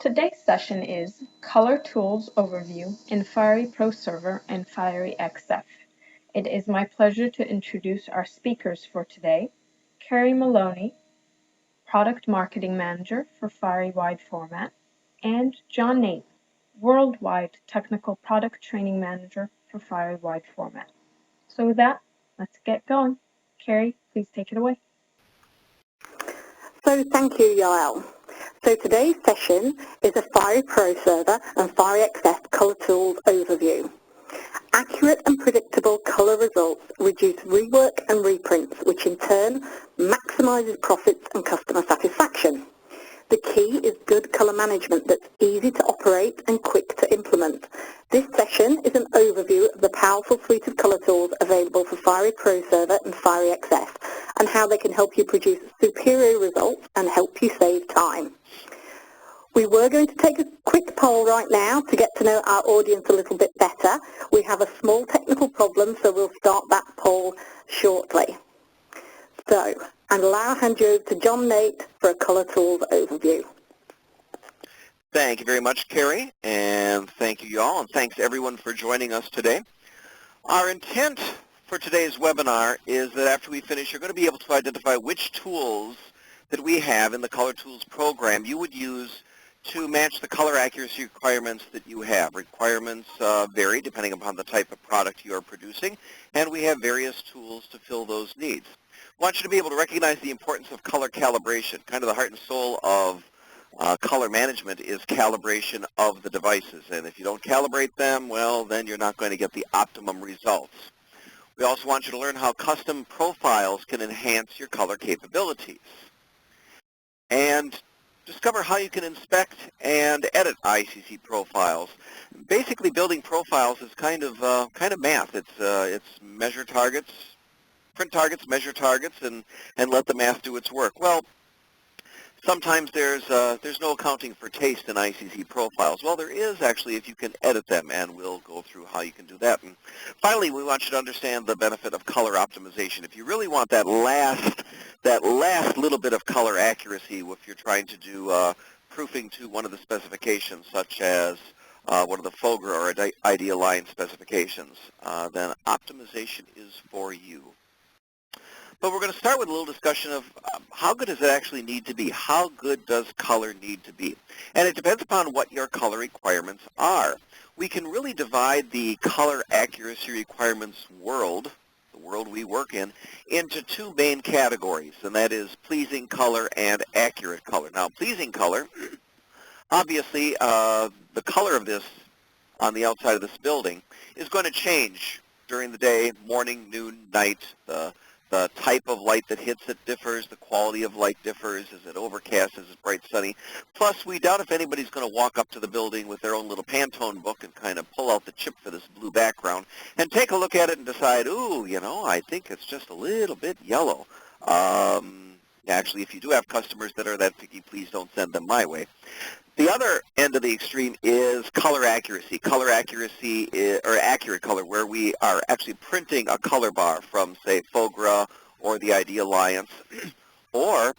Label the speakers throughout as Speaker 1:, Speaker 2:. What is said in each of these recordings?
Speaker 1: Today's session is Color Tools Overview in Fiery proServer and Fiery XF. It is my pleasure to introduce our speakers for today, Carrie Maloney, Product Marketing Manager for Fiery Wide Format, and John Nate, Worldwide Technical Product Training Manager for Fiery Wide Format. So with that, let's get going. Carrie, please take it away.
Speaker 2: So thank you, Yael. So today's session is a Fiery proServer and Fiery XF Color Tools Overview. Accurate and predictable color results reduce rework and reprints, which in turn maximizes profits and customer satisfaction. The key is good color management that's easy to operate and quick to implement. This session is an overview of the powerful suite of color tools available for Fiery proServer and Fiery XF and how they can help you produce superior results and help you save time. We were going to take a quick poll right now to get to know our audience a little bit better. We have a small technical problem, so we'll start that poll shortly. So, and allow hand you over to John Nate for a Color Tools overview.
Speaker 3: Thank you very much, Carrie, and thank you all, and thanks everyone for joining us today. Our intent for today's webinar is that after we finish, you're going to be able to identify which tools that we have in the Color Tools program you would use to match the color accuracy requirements that you have. Requirements vary depending upon the type of product you are producing, and we have various tools to fill those needs. I want you to be able to recognize the importance of color calibration. Kind of the heart and soul of color management is calibration of the devices, and if you don't calibrate them, well, then you're not going to get the optimum results. We also want you to learn how custom profiles can enhance your color capabilities, and discover how you can inspect and edit ICC profiles. Basically, building profiles is kind of math. It's measure targets, print targets, measure targets, and let the math do its work. Well, sometimes there's no accounting for taste in ICC profiles. Well, there is actually if you can edit them, and we'll go through how you can do that. And finally, we want you to understand the benefit of color optimization. If you really want that last little bit of color accuracy, if you're trying to do proofing to one of the specifications, such as one of the FOGRA or Idea Line specifications, then optimization is for you. But we're going to start with a little discussion of how good does it actually need to be? How good does color need to be? And it depends upon what your color requirements are. We can really divide the color accuracy requirements world, the world we work in, into two main categories, and that is pleasing color and accurate color. Now, pleasing color, obviously, the color of this on the outside of this building is going to change during the day, morning, noon, night. The type of light that hits it differs. The quality of light differs. Is it overcast? Is it bright sunny? Plus, we doubt if anybody's going to walk up to the building with their own little Pantone book and kind of pull out the chip for this blue background and take a look at it and decide, ooh, you know, I think it's just a little bit yellow. Actually, if you do have customers that are that picky, please don't send them my way. The other end of the extreme is color accuracy. Color accuracy, or accurate color, where we are actually printing a color bar from, say, FOGRA or the Idea Alliance, or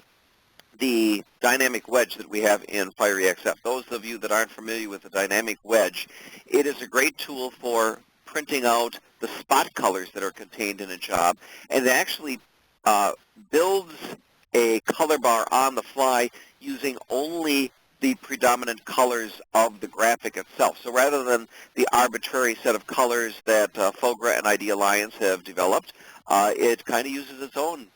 Speaker 3: the dynamic wedge that we have in Fiery XF. Those of you that aren't familiar with the dynamic wedge, it is a great tool for printing out the spot colors that are contained in a job, and it actually builds a color bar on the fly using only the predominant colors of the graphic itself. So rather than the arbitrary set of colors that FOGRA and Idea Alliance have developed, it kind of uses its own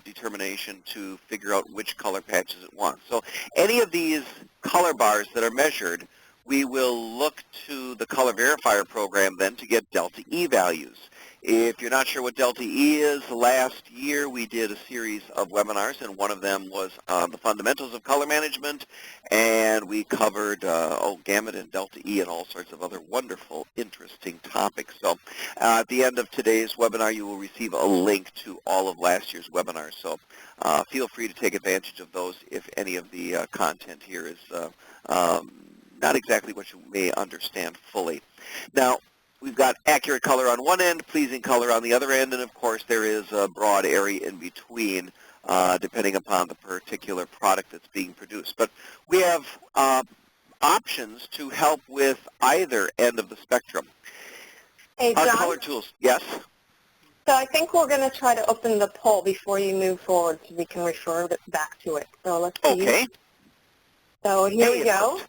Speaker 3: determination to figure out which color patches it wants. So any of these color bars that are measured, we will look to the Color Verifier program then to get delta E values. If you're not sure what delta E is, last year we did a series of webinars, and one of them was the fundamentals of color management, and we covered gamut and delta E and all sorts of other wonderful, interesting topics. So at the end of today's webinar, you will receive a link to all of last year's webinars. So feel free to take advantage of those if any of the content here is not exactly what you may understand fully. Now, we've got accurate color on one end, pleasing color on the other end, and of course there is a broad area in between depending upon the particular product that's being produced. But we have options to help with either end of the spectrum.
Speaker 2: Hey, John?
Speaker 3: Color tools, yes?
Speaker 2: So I think we're going to try to open the poll before you move forward so we can refer back to it. So let's see.
Speaker 3: Okay.
Speaker 2: So here we go.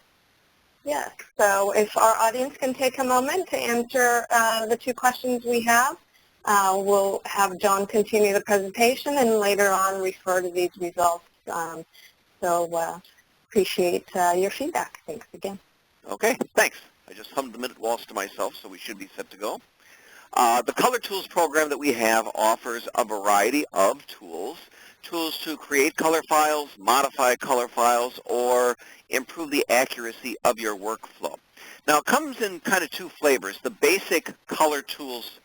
Speaker 2: Yes. So if our audience can take a moment to answer the two questions we have, we'll have John continue the presentation and later on refer to these results. Appreciate your feedback. Thanks again.
Speaker 3: Okay, thanks. I just hummed the minute waltz to myself, so we should be set to go. The Color Tools program that we have offers a variety of tools to create color files, modify color files, or improve the accuracy of your workflow. Now, it comes in kind of two flavors. The basic Color Tools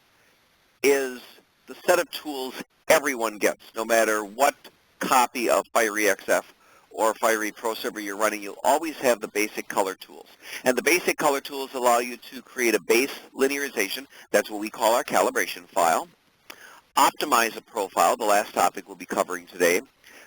Speaker 3: is the set of tools everyone gets, no matter what copy of Fiery XF or Fiery proServer you're running, you'll always have the basic color tools. And the basic color tools allow you to create a base linearization, that's what we call our calibration file, optimize a profile, the last topic we'll be covering today,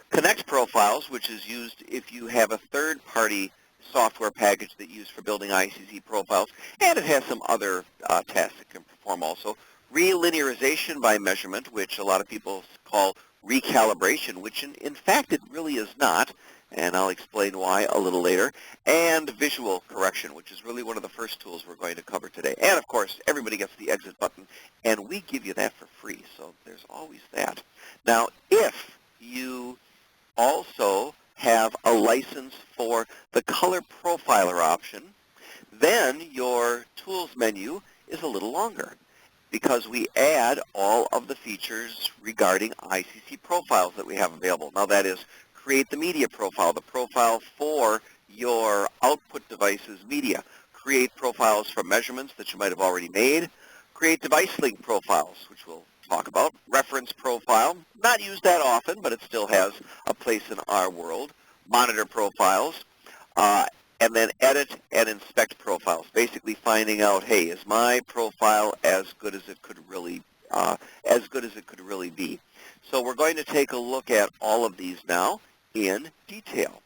Speaker 3: connect profiles, which is used if you have a third-party software package that you use for building ICC profiles, and it has some other tasks it can perform also. Relinearization by measurement, which a lot of people call recalibration, which in fact it really is not, and I'll explain why a little later, and visual correction, which is really one of the first tools we're going to cover today. And of course, everybody gets the exit button, and we give you that for free, so there's always that. Now, if you also have a license for the color profiler option, then your tools menu is a little longer, because we add all of the features regarding ICC profiles that we have available. Now that is, create the media profile, the profile for your output device's media. Create profiles for measurements that you might have already made. Create device link profiles, which we'll talk about. Reference profile, not used that often, but it still has a place in our world. Monitor profiles. And then edit and inspect profiles, basically finding out, hey, is my profile as good as it could really be? So we're going to take a look at all of these now in detail.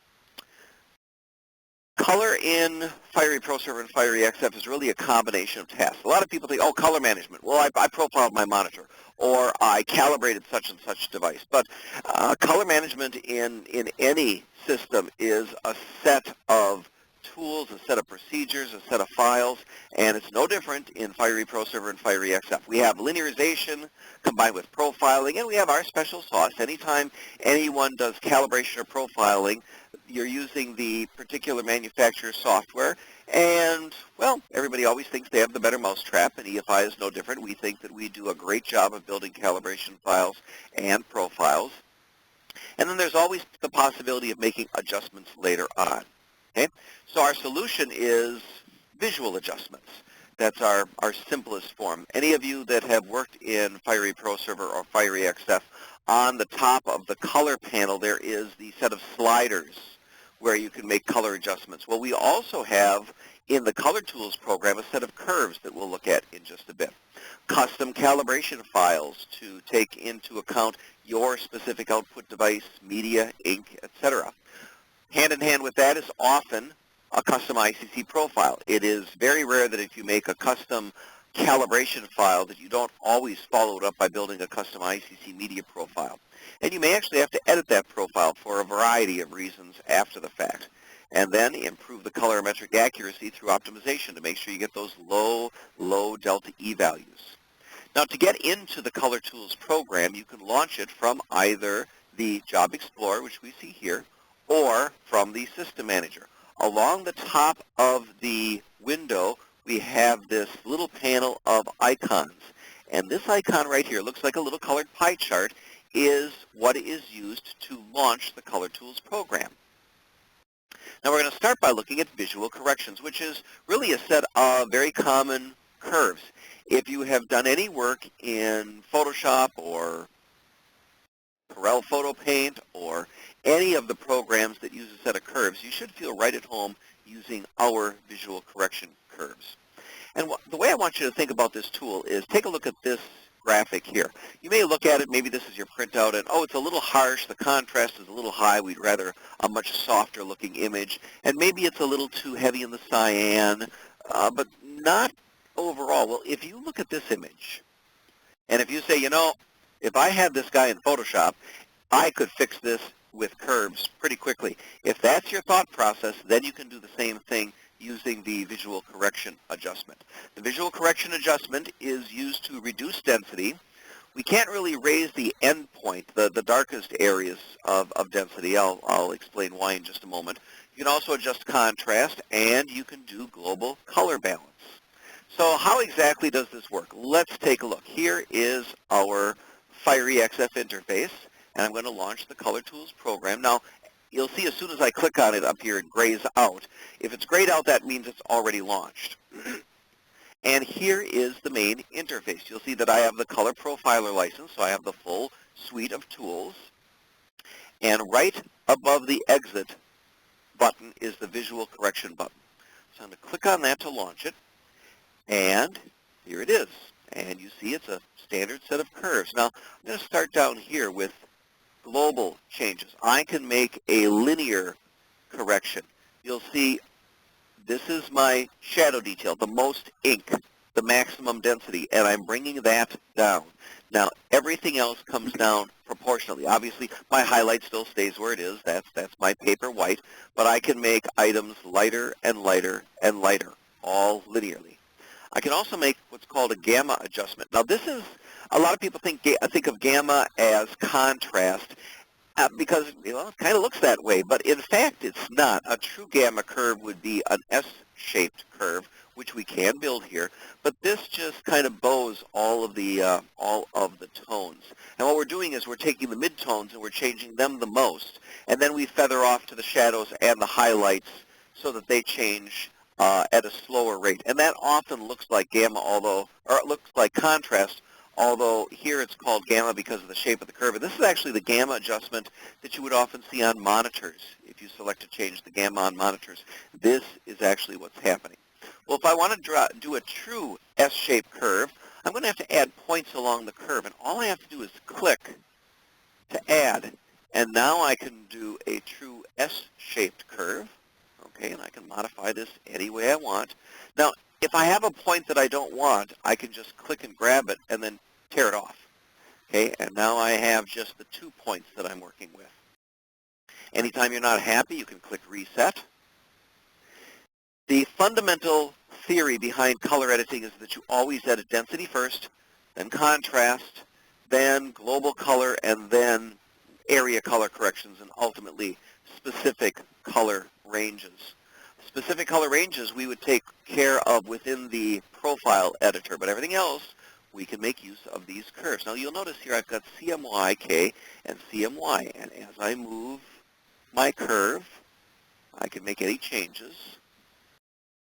Speaker 3: Color in Fiery proServer and Fiery XF is really a combination of tasks. A lot of people think, oh, color management. Well, I profiled my monitor, or I calibrated such and such device. But color management in any system is a set of tools, a set of procedures, a set of files, and it's no different in Fiery proServer and Fiery XF. We have linearization combined with profiling, and we have our special sauce. Anytime anyone does calibration or profiling, you're using the particular manufacturer's software, and, well, everybody always thinks they have the better mousetrap, and EFI is no different. We think that we do a great job of building calibration files and profiles. And then there's always the possibility of making adjustments later on. Okay? So our solution is visual adjustments. That's our simplest form. Any of you that have worked in Fiery proServer or Fiery XF, on the top of the color panel there is the set of sliders where you can make color adjustments. Well, we also have in the Color Tools program a set of curves that we'll look at in just a bit. Custom calibration files to take into account your specific output device, media, ink, etc. Hand in hand with that is often a custom ICC profile. It is very rare that if you make a custom calibration file that you don't always follow it up by building a custom ICC media profile. And you may actually have to edit that profile for a variety of reasons after the fact. And then improve the colorimetric accuracy through optimization to make sure you get those low delta E values. Now, to get into the Color Tools program, you can launch it from either the Job Explorer, which we see here, or from the System Manager. Along the top of the window, we have this little panel of icons. And this icon right here looks like a little colored pie chart, is what is used to launch the Color Tools program. Now we're going to start by looking at visual corrections, which is really a set of very common curves. If you have done any work in Photoshop or Corel Photo Paint or any of the programs that use a set of curves, you should feel right at home using our visual correction curves. And the way I want you to think about this tool is take a look at this graphic here. You may look at it, maybe this is your printout, and oh, it's a little harsh, the contrast is a little high, we'd rather a much softer looking image, and maybe it's a little too heavy in the cyan, but not overall. Well, if you look at this image, and if you say, you know, if I had this guy in Photoshop, I could fix this with curves pretty quickly. If that's your thought process, then you can do the same thing using the visual correction adjustment. The visual correction adjustment is used to reduce density. We can't really raise the endpoint, the darkest areas of density. I'll explain why in just a moment. You can also adjust contrast, and you can do global color balance. So how exactly does this work? Let's take a look. Here is our Fiery XF interface, and I'm going to launch the Color Tools program. Now, you'll see as soon as I click on it up here, it grays out. If it's grayed out, that means it's already launched. And here is the main interface. You'll see that I have the Color Profiler license, so I have the full suite of tools. And right above the Exit button is the Visual Correction button. So I'm going to click on that to launch it. And here it is. And you see it's a standard set of curves. Now, I'm going to start down here with global changes. I can make a linear correction. You'll see this is my shadow detail, the most ink, the maximum density, and I'm bringing that down. Now, everything else comes down proportionally. Obviously, my highlight still stays where it is. That's my paper white, but I can make items lighter and lighter and lighter, all linearly. I can also make what's called a gamma adjustment. Now, this is, a lot of people think of gamma as contrast because, you know, it kind of looks that way, but in fact, it's not. A true gamma curve would be an S-shaped curve, which we can build here, but this just kind of bows all of the tones. And what we're doing is we're taking the midtones and we're changing them the most, and then we feather off to the shadows and the highlights so that they change at a slower rate. And that often looks like gamma, or it looks like contrast, although here it's called gamma because of the shape of the curve. And this is actually the gamma adjustment that you would often see on monitors. If you select to change the gamma on monitors, this is actually what's happening. Well, if I want to do a true S-shaped curve, I'm going to have to add points along the curve. And all I have to do is click to add. And now I can do a true S-shaped curve. Okay, and I can modify this any way I want. Now, if I have a point that I don't want, I can just click and grab it and then tear it off. Okay, and now I have just the 2 points that I'm working with. Anytime you're not happy, you can click Reset. The fundamental theory behind color editing is that you always edit density first, then contrast, then global color, and then area color corrections, and ultimately specific color ranges. Specific color ranges we would take care of within the profile editor, but everything else we can make use of these curves. Now you'll notice here I've got CMYK and CMY, and as I move my curve, I can make any changes.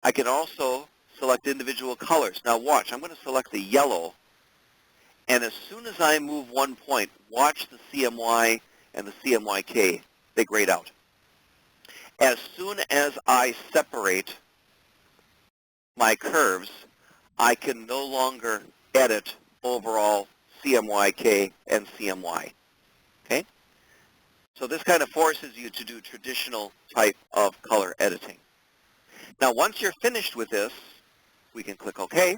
Speaker 3: I can also select individual colors. Now watch, I'm going to select the yellow, and as soon as I move 1 point, watch the CMY and the CMYK, they grayed out. As soon as I separate my curves, I can no longer edit overall CMYK and CMY. Okay? So this kind of forces you to do traditional type of color editing. Now once you're finished with this, we can click OK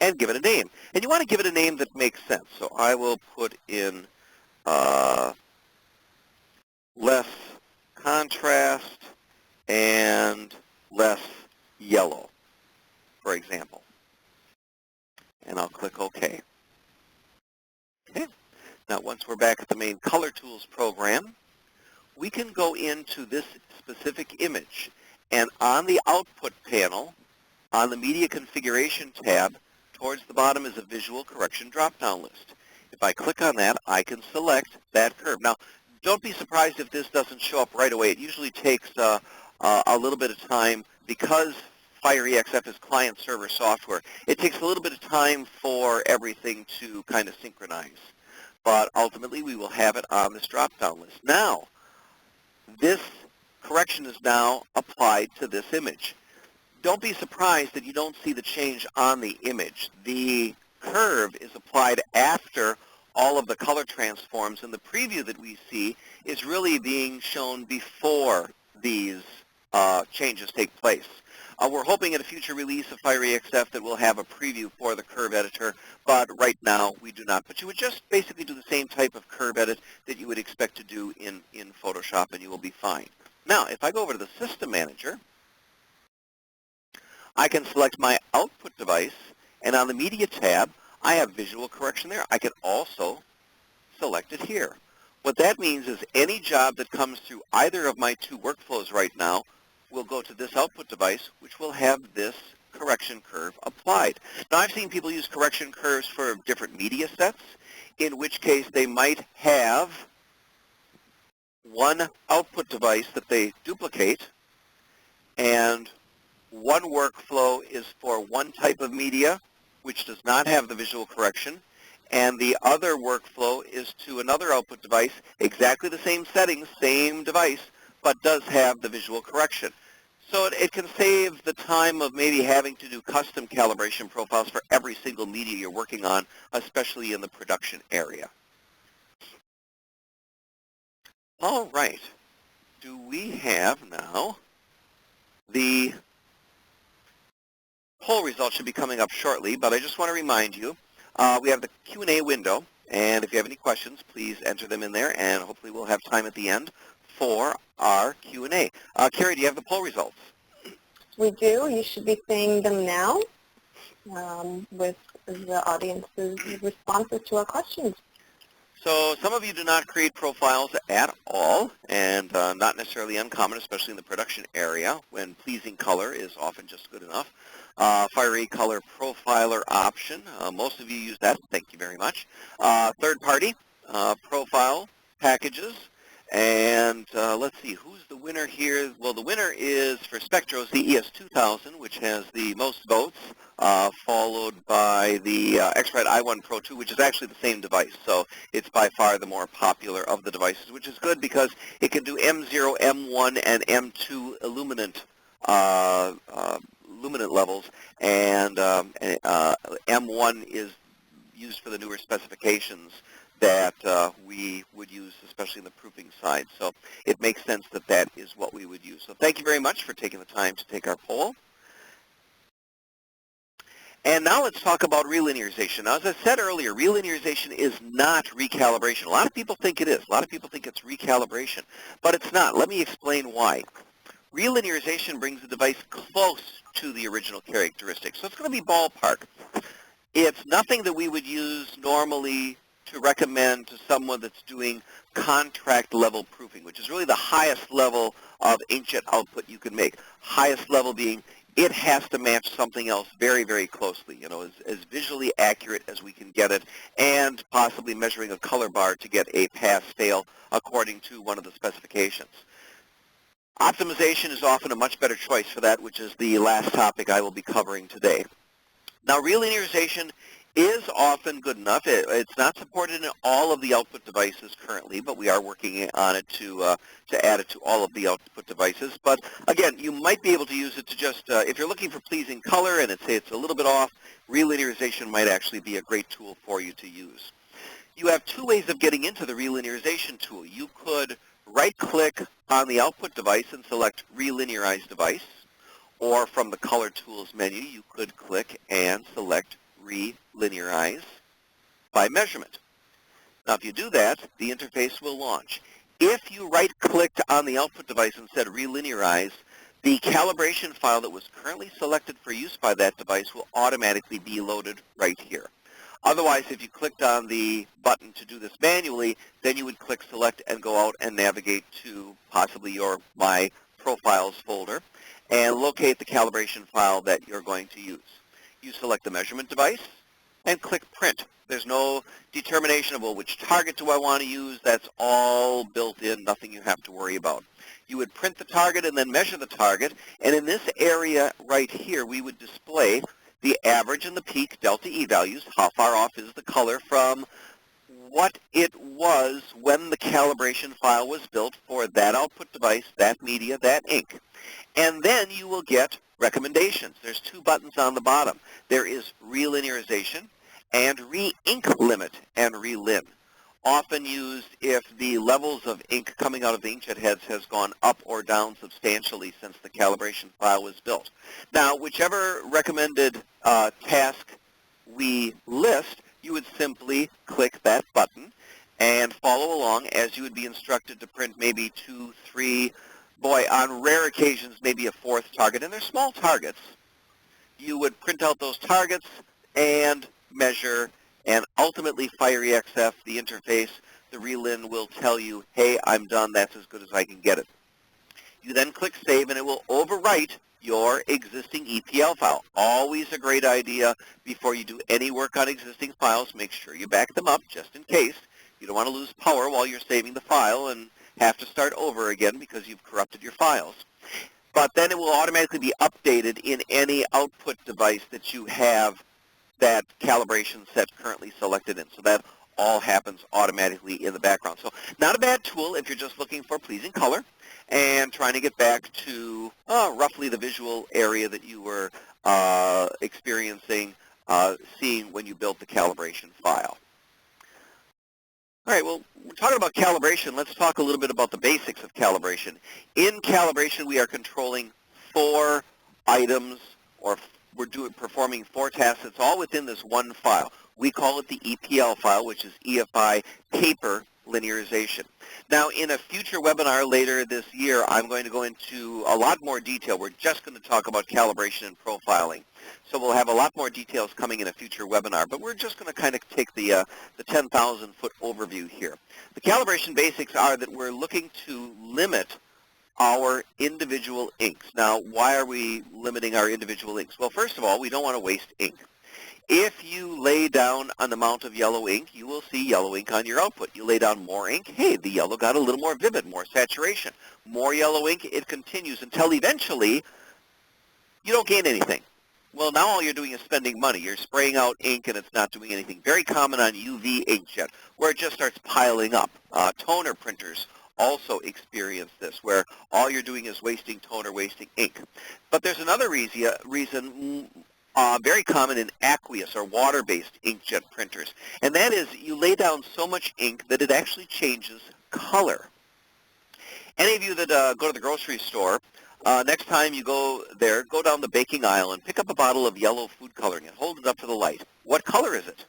Speaker 3: and give it a name. And you want to give it a name that makes sense. So I will put in less contrast and less yellow, for example. And I'll click OK. Okay. Now once we're back at the main Color Tools program, we can go into this specific image. And on the Output panel, on the Media Configuration tab, towards the bottom is a Visual Correction drop-down list. If I click on that, I can select that curve. Now, don't be surprised if this doesn't show up right away. It usually takes a little bit of time because Fiery XF is client-server software. It takes a little bit of time for everything to kind of synchronize. But ultimately, we will have it on this drop-down list. Now, this correction is now applied to this image. Don't be surprised that you don't see the change on the image. The curve is applied after all of the color transforms, and the preview that we see is really being shown before these changes take place. We're hoping in a future release of Fiery XF that we'll have a preview for the curve editor, but right now we do not. But you would just basically do the same type of curve edit that you would expect to do in Photoshop, and you will be fine. Now, if I go over to the System Manager, I can select my output device, and on the Media tab, I have visual correction there. I can also select it here. What that means is any job that comes through either of my two workflows right now will go to this output device, which will have this correction curve applied. Now, I've seen people use correction curves for different media sets, in which case they might have one output device that they duplicate, and one workflow is for one type of media, which does not have the visual correction, and the other workflow is to another output device, exactly the same settings, same device, but does have the visual correction. So it can save the time of maybe having to do custom calibration profiles for every single media you're working on, especially in the production area. All right. Do we have now the poll results should be coming up shortly, but I just want to remind you, we have the Q&A window, and if you have any questions, please enter them in there, and hopefully we'll have time at the end for our Q&A. Carrie, do you have the poll results?
Speaker 2: We do. You should be seeing them now with the audience's responses to our questions.
Speaker 3: So some of you do not create profiles at all, and not necessarily uncommon, especially in the production area, when pleasing color is often just good enough. Fiery color profiler option, most of you use that, thank you very much. Third-party profile packages, and let's see, who's the winner here? Well, the winner is for Spectro's the ES2000, which has the most votes, followed by the X-Rite i1 Pro 2, which is actually the same device. So it's by far the more popular of the devices, which is good because it can do M0, M1, and M2 illuminant levels, and M1 is used for the newer specifications that we would use, especially in the proofing side. So it makes sense that that is what we would use. So thank you very much for taking the time to take our poll. And now let's talk about relinearization. Now, as I said earlier, relinearization is not recalibration. A lot of people think it is. A lot of people think it's recalibration, but it's not. Let me explain why. Relinearization brings the device close to the original characteristics. So it's going to be ballpark. It's nothing that we would use normally to recommend to someone that's doing contract level proofing, which is really the highest level of inkjet output you can make. Highest level being it has to match something else very, very closely, you know, as visually accurate as we can get it, and possibly measuring a color bar to get a pass-fail according to one of the specifications. Optimization is often a much better choice for that, which is the last topic I will be covering today. Now, relinearization is often good enough. It's not supported in all of the output devices currently, but we are working on it to add it to all of the output devices. But again, you might be able to use it to just, if you're looking for pleasing color and it's a little bit off, relinearization might actually be a great tool for you to use. You have two ways of getting into the relinearization tool. You could right-click on the output device and select Relinearize Device, or from the Color Tools menu, you could click and select Relinearize by measurement. Now, if you do that, the interface will launch. If you right-clicked on the output device and said Relinearize, the calibration file that was currently selected for use by that device will automatically be loaded right here. Otherwise, if you clicked on the button to do this manually, then you would click Select and go out and navigate to possibly your My Profiles folder and locate the calibration file that you're going to use. You select the measurement device and click Print. There's no determination of, well, which target do I want to use? That's all built in, nothing you have to worry about. You would print the target and then measure the target, and in this area right here, we would display the average and the peak delta E values, how far off is the color from what it was when the calibration file was built for that output device, that media, that ink. And then you will get recommendations. There's two buttons on the bottom. There is Relinearization, and re-ink limit and relin. Often used if the levels of ink coming out of the inkjet heads has gone up or down substantially since the calibration file was built. Now, whichever recommended task we list, you would simply click that button and follow along as you would be instructed to print maybe 2, 3, boy, on rare occasions, maybe a 4th target, and they're small targets. You would print out those targets and measure, and ultimately FireEXF, the interface, the relin will tell you, hey, I'm done, that's as good as I can get it. You then click Save, and it will overwrite your existing EPL file. Always a great idea before you do any work on existing files. Make sure you back them up just in case. You don't want to lose power while you're saving the file and have to start over again because you've corrupted your files. But then it will automatically be updated in any output device that you have that calibration set currently selected in. So that all happens automatically in the background. So not a bad tool if you're just looking for pleasing color and trying to get back to roughly the visual area that you were experiencing, seeing when you built the calibration file. All right, well, we're talking about calibration. Let's talk a little bit about the basics of calibration. In calibration, we are controlling 4 items, or we're performing 4 tasks. It's all within this one file. We call it the EPL file, which is EFI paper linearization. Now, in a future webinar later this year, I'm going to go into a lot more detail. We're just going to talk about calibration and profiling. So we'll have a lot more details coming in a future webinar, but we're just going to kind of take the 10,000-foot overview here. The calibration basics are that we're looking to limit our individual inks. Now, why are we limiting our individual inks? Well, first of all, we don't want to waste ink. If you lay down an amount of yellow ink, you will see yellow ink on your output. You lay down more ink, hey, the yellow got a little more vivid, more saturation. More yellow ink, it continues until eventually you don't gain anything. Well, now all you're doing is spending money. You're spraying out ink and it's not doing anything. Very common on UV inkjet, where it just starts piling up. Toner printers also experience this, where all you're doing is wasting toner, wasting ink. But there's another reason very common in aqueous or water-based inkjet printers, and that is you lay down so much ink that it actually changes color. Any of you that go to the grocery store, next time you go there, go down the baking aisle and pick up a bottle of yellow food coloring and hold it up to the light. What color is it?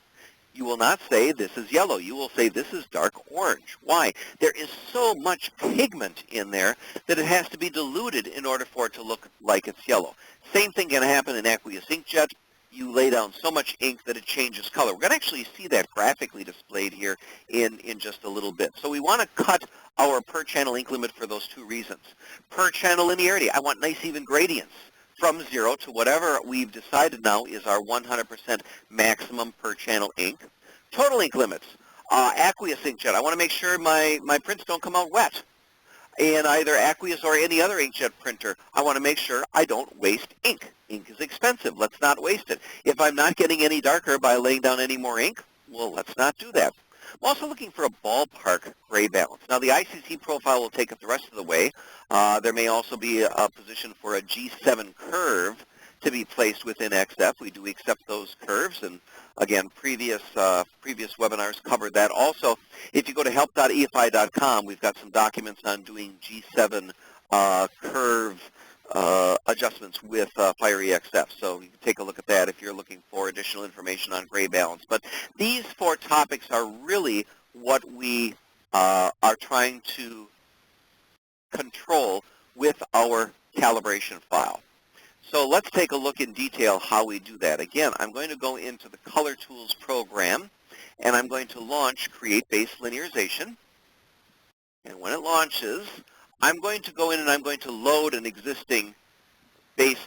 Speaker 3: You will not say this is yellow. You will say this is dark orange. Why? There is so much pigment in there that it has to be diluted in order for it to look like it's yellow. Same thing can happen in aqueous inkjet. You lay down so much ink that it changes color. We're going to actually see that graphically displayed here in just a little bit. So we want to cut our per channel ink limit for those 2 reasons. Per channel linearity, I want nice even gradients from 0 to whatever we've decided now is our 100% maximum per channel ink. Total ink limits, aqueous inkjet, I want to make sure my prints don't come out wet. In either aqueous or any other inkjet printer, I want to make sure I don't waste ink. Ink is expensive. Let's not waste it. If I'm not getting any darker by laying down any more ink, well, let's not do that. I'm also looking for a ballpark gray balance. Now, the ICC profile will take it the rest of the way. There may also be a position for a G7 curve to be placed within XF. We do accept those curves, and again, previous webinars covered that. Also, if you go to help.efi.com, we've got some documents on doing G7 curve adjustments with FireEXF. So you can take a look at that if you're looking for additional information on gray balance. But these 4 topics are really what we are trying to control with our calibration file. So let's take a look in detail how we do that. Again, I'm going to go into the Color Tools program, and I'm going to launch Create Base Linearization. And when it launches, I'm going to go in and I'm going to load an existing base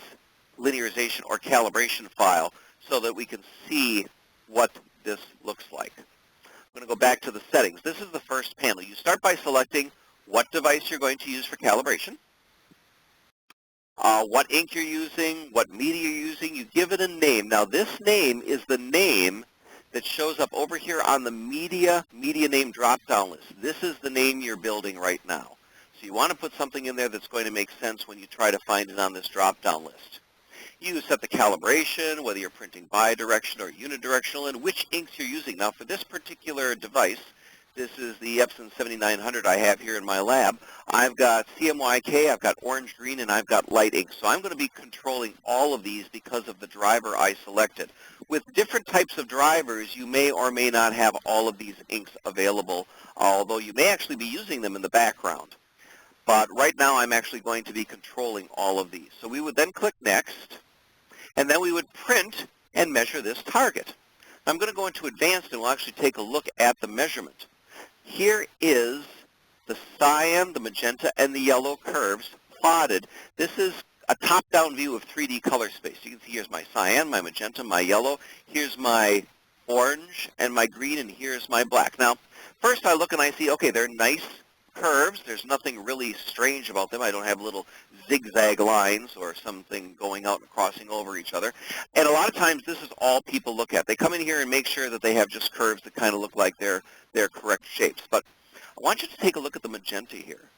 Speaker 3: linearization or calibration file so that we can see what this looks like. I'm going to go back to the settings. This is the first panel. You start by selecting what device you're going to use for calibration, what ink you're using, what media you're using. You give it a name. Now, this name is the name that shows up over here on the media name drop-down list. This is the name you're building right now. So you want to put something in there that's going to make sense when you try to find it on this drop-down list. You set the calibration, whether you're printing bidirectional or unidirectional, and which inks you're using. Now, for this particular device, this is the Epson 7900 I have here in my lab. I've got CMYK, I've got orange, green, and I've got light ink. So I'm going to be controlling all of these because of the driver I selected. With different types of drivers, you may or may not have all of these inks available, although you may actually be using them in the background. But right now I'm actually going to be controlling all of these. So we would then click Next, and then we would print and measure this target. I'm going to go into Advanced and we'll actually take a look at the measurement. Here is the cyan, the magenta, and the yellow curves plotted. This is a top-down view of 3D color space. You can see here's my cyan, my magenta, my yellow. Here's my orange and my green, and here's my black. Now, first I look and I see, okay, they're nice curves. There's nothing really strange about them. I don't have little zigzag lines or something going out and crossing over each other. And a lot of times this is all people look at. They come in here and make sure that they have just curves that kind of look like they're correct shapes. But I want you to take a look at the magenta here.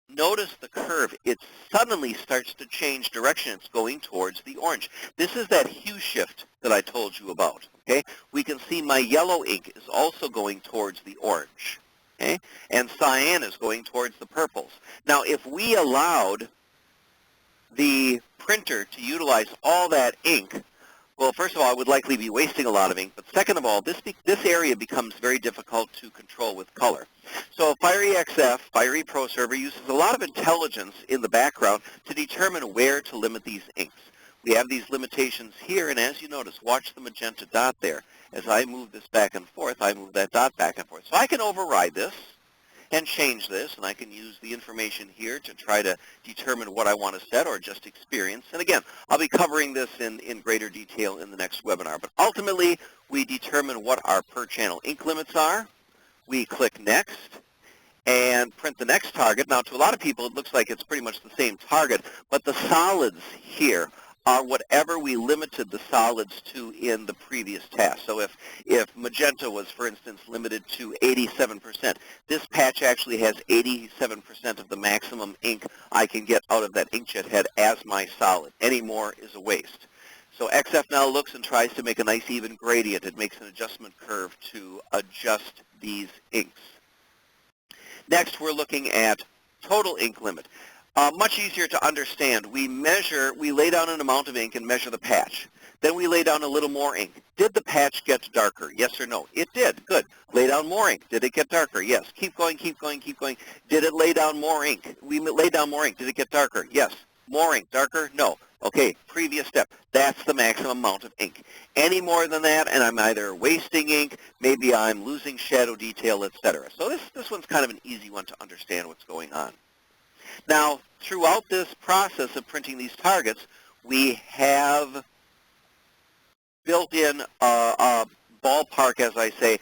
Speaker 3: Notice the curve. It suddenly starts to change direction. It's going towards the orange. This is that hue shift that I told you about. Okay? We can see my yellow ink is also going towards the orange. Okay? And cyan is going towards the purples. Now, if we allowed the printer to utilize all that ink, well, first of all, I would likely be wasting a lot of ink, but second of all, this area becomes very difficult to control with color. So FireXF, Fiery proServer, uses a lot of intelligence in the background to determine where to limit these inks. We have these limitations here, and as you notice, watch the magenta dot there. As I move this back and forth, I move that dot back and forth. So I can override this and change this, and I can use the information here to try to determine what I want to set or just experience. And again, I'll be covering this in greater detail in the next webinar. But ultimately, we determine what our per-channel ink limits are. We click Next and print the next target. Now, to a lot of people, it looks like it's pretty much the same target, but the solids here are whatever we limited the solids to in the previous task. So if magenta was, for instance, limited to 87%, this patch actually has 87% of the maximum ink I can get out of that inkjet head as my solid. Any more is a waste. So XF now looks and tries to make a nice even gradient. It makes an adjustment curve to adjust these inks. Next, we're looking at total ink limit. Much easier to understand. We lay down an amount of ink and measure the patch. Then we lay down a little more ink. Did the patch get darker? Yes or no? It did. Good. Lay down more ink. Did it get darker? Yes. Keep going, keep going, keep going. Did it lay down more ink? We laid down more ink. Did it get darker? Yes. More ink. Darker? No. Okay, previous step. That's the maximum amount of ink. Any more than that, and I'm either wasting ink, maybe I'm losing shadow detail, etc. So this one's kind of an easy one to understand what's going on. Now, throughout this process of printing these targets, we have built in a ballpark, as I say,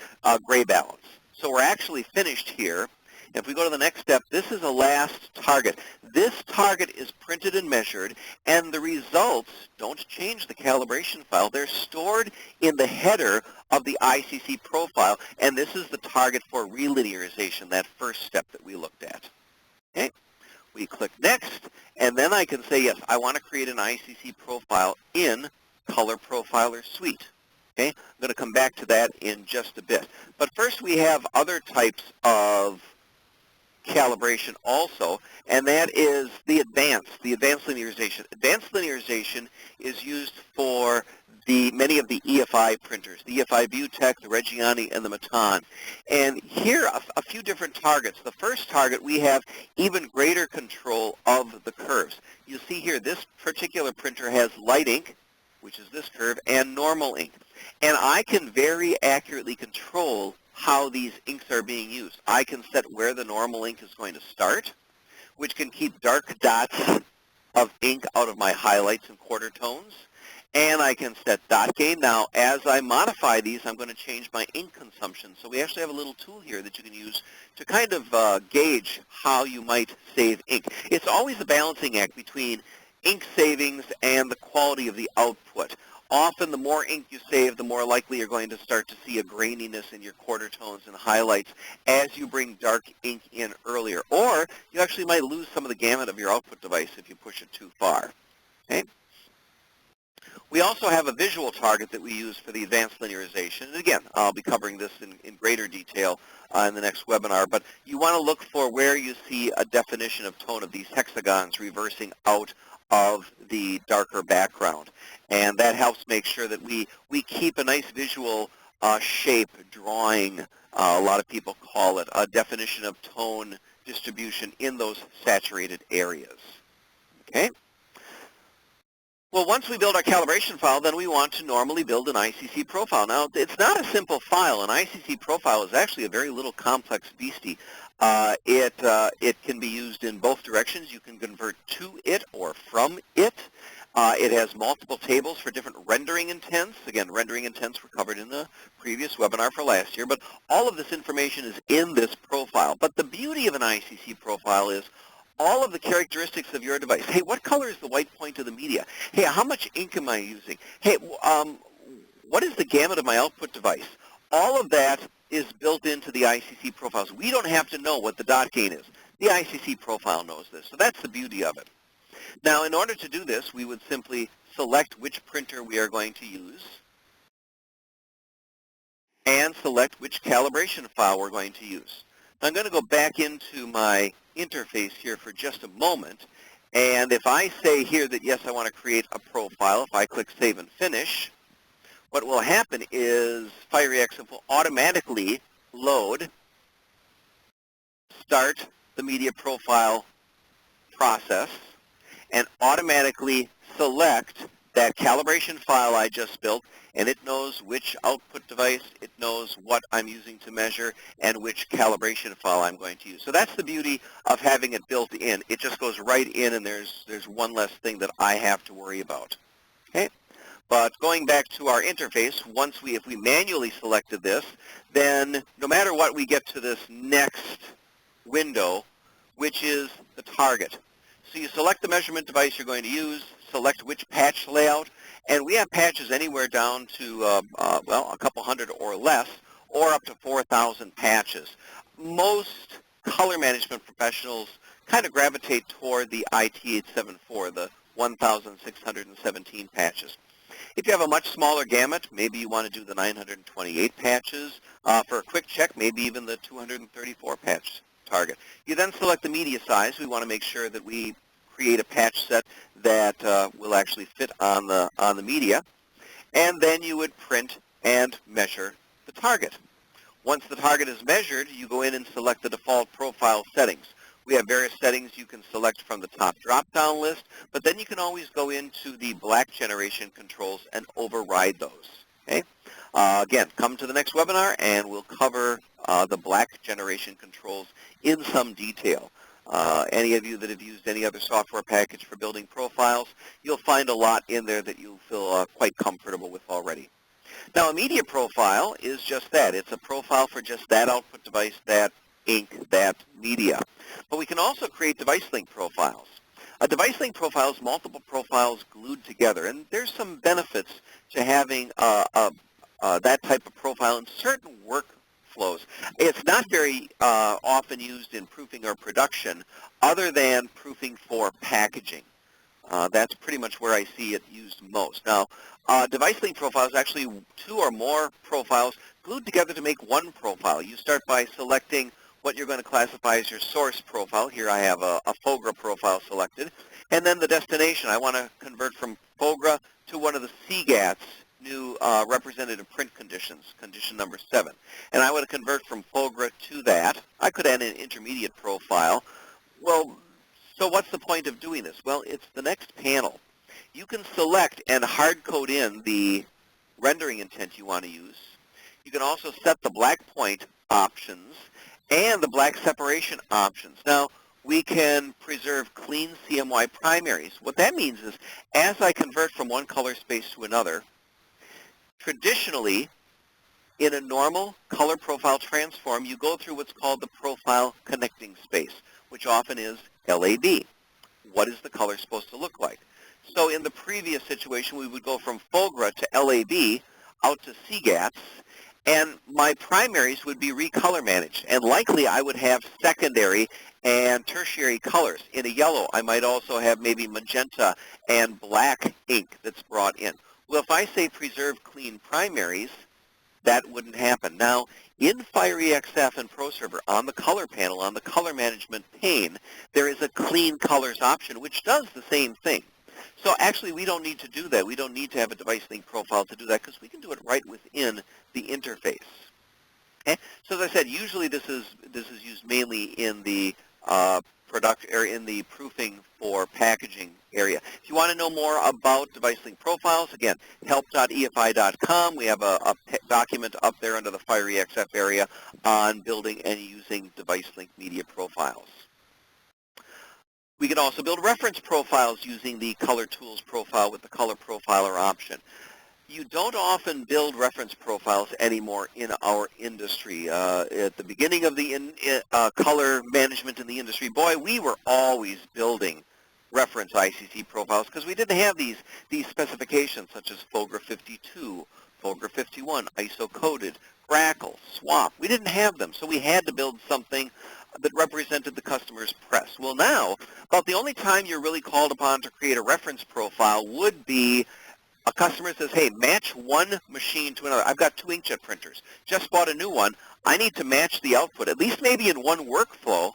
Speaker 3: gray balance. So we're actually finished here. If we go to the next step, this is a last target. This target is printed and measured, and the results don't change the calibration file. They're stored in the header of the ICC profile, and this is the target for relinearization, that first step that we looked at. Okay? We click Next, and then I can say, yes, I want to create an ICC profile in Color Profiler Suite. Okay? I'm going to come back to that in just a bit. But first we have other types of calibration also, and that is the advanced linearization. Advanced linearization is used for many of the EFI printers, the EFI Butech, the Reggiani, and the Matan. And here a few different targets. The first target, we have even greater control of the curves. You see here, this particular printer has light ink, which is this curve, and normal ink. And I can very accurately control how these inks are being used. I can set where the normal ink is going to start, which can keep dark dots of ink out of my highlights and quarter tones. And I can set dot gain. Now, as I modify these, I'm going to change my ink consumption. So we actually have a little tool here that you can use to kind of gauge how you might save ink. It's always a balancing act between ink savings and the quality of the output. Often the more ink you save, the more likely you're going to start to see a graininess in your quarter tones and highlights as you bring dark ink in earlier. Or you actually might lose some of the gamut of your output device if you push it too far. Okay? We also have a visual target that we use for the advanced linearization. And again, I'll be covering this in greater detail in the next webinar. But you want to look for where you see a definition of tone of these hexagons reversing out of the darker background. And that helps make sure that we keep a nice visual shape drawing, a lot of people call it, a definition of tone distribution in those saturated areas. Okay? Well, once we build our calibration file, then we want to normally build an ICC profile. Now, it's not a simple file. An ICC profile is actually a very little complex beastie. It can be used in both directions. You can convert to it or from it. It has multiple tables for different rendering intents. Again, rendering intents were covered in the previous webinar for last year, but all of this information is in this profile. But the beauty of an ICC profile is all of the characteristics of your device. Hey, what color is the white point of the media? Hey, how much ink am I using? Hey, what is the gamut of my output device? All of that is built into the ICC profiles. We don't have to know what the dot gain is. The ICC profile knows this, so that's the beauty of it. Now, in order to do this, we would simply select which printer we are going to use and select which calibration file we're going to use. I'm going to go back into my interface here for just a moment, and if I say here that yes, I want to create a profile, if I click Save and Finish, what will happen is FireEXF will automatically load, start the media profile process, and automatically select that calibration file I just built, and it knows which output device, it knows what I'm using to measure, and which calibration file I'm going to use. So that's the beauty of having it built in. It just goes right in, and there's one less thing that I have to worry about. Okay? But going back to our interface, if we manually selected this, then no matter what, we get to this next window, which is the target. So you select the measurement device you're going to use, select which patch layout, and we have patches anywhere down to, well, a couple hundred or less, or up to 4,000 patches. Most color management professionals kind of gravitate toward the IT874, the 1,617 patches. If you have a much smaller gamut, maybe you want to do the 928 patches. For a quick check, maybe even the 234 patch target. You then select the media size. We want to make sure that we create a patch set that will actually fit on the media. And then you would print and measure the target. Once the target is measured, you go in and select the default profile settings. We have various settings you can select from the top drop-down list, but then you can always go into the black generation controls and override those. Okay? Again, come to the next webinar and we'll cover the black generation controls in some detail. Any of you that have used any other software package for building profiles, you'll find a lot in there that you'll feel quite comfortable with already. Now, a media profile is just that. It's a profile for just that output device, that ink, that media. But we can also create device link profiles. A device link profile is multiple profiles glued together, and there's some benefits to having that type of profile in certain workflows. It's not very often used in proofing or production other than proofing for packaging. That's pretty much where I see it used most. Now, device link profile is actually two or more profiles glued together to make one profile. You start by selecting what you're going to classify as your source profile. Here I have a FOGRA profile selected. And then the destination. I want to convert from FOGRA to one of the CGAT's new representative print conditions, condition number 7. And I want to convert from FOGRA to that. I could add an intermediate profile. Well, so what's the point of doing this? Well, it's the next panel. You can select and hard code in the rendering intent you want to use. You can also set the black point options and the black separation options. Now, we can preserve clean CMY primaries. What that means is, as I convert from one color space to another, traditionally, in a normal color profile transform, you go through what's called the profile connecting space, which often is LAB. What is the color supposed to look like? So in the previous situation, we would go from FOGRA to LAB out to CGATs, and my primaries would be recolor managed. And likely I would have secondary and tertiary colors. In a yellow, I might also have maybe magenta and black ink that's brought in. Well, if I say preserve clean primaries, that wouldn't happen. Now, in FireEXF and proServer, on the color panel, on the color management pane, there is a clean colors option, which does the same thing. So actually, we don't need to do that. We don't need to have a device link profile to do that because we can do it right within the interface. Okay? So as I said, usually this is used mainly in the in the proofing for packaging area. If you want to know more about device link profiles, again, help.efi.com. We have a document up there under the FireEXF area on building and using device link media profiles. We can also build reference profiles using the Color Tools profile with the Color Profiler option. You don't often build reference profiles anymore in our industry. At the beginning of the color management in the industry, boy, we were always building reference ICC profiles because we didn't have these specifications such as FOGRA 52, FOGRA 51, ISO-coded, Grackle, SWAP. We didn't have them, so we had to build something that represented the customer's press. Well, now, about the only time you're really called upon to create a reference profile would be a customer says, hey, match one machine to another. I've got 2 inkjet printers. Just bought a new one. I need to match the output, at least maybe in one workflow,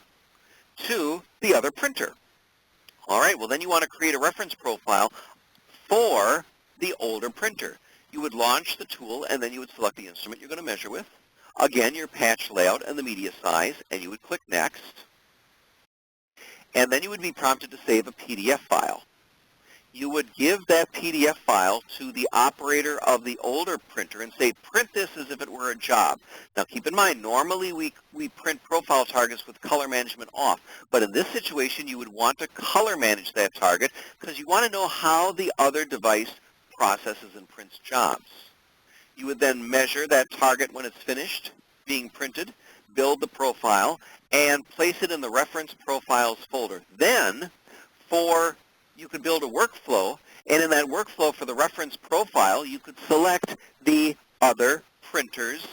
Speaker 3: to the other printer. All right, well, then you want to create a reference profile for the older printer. You would launch the tool, and then you would select the instrument you're going to measure with. Again, your patch layout and the media size, and you would click Next. And then you would be prompted to save a PDF file. You would give that PDF file to the operator of the older printer and say, print this as if it were a job. Now keep in mind, normally we print profile targets with color management off, but in this situation you would want to color manage that target because you want to know how the other device processes and prints jobs. You would then measure that target when it's finished being printed, build the profile, and place it in the reference profiles folder. Then, you could build a workflow, and in that workflow for the reference profile, you could select the other printer's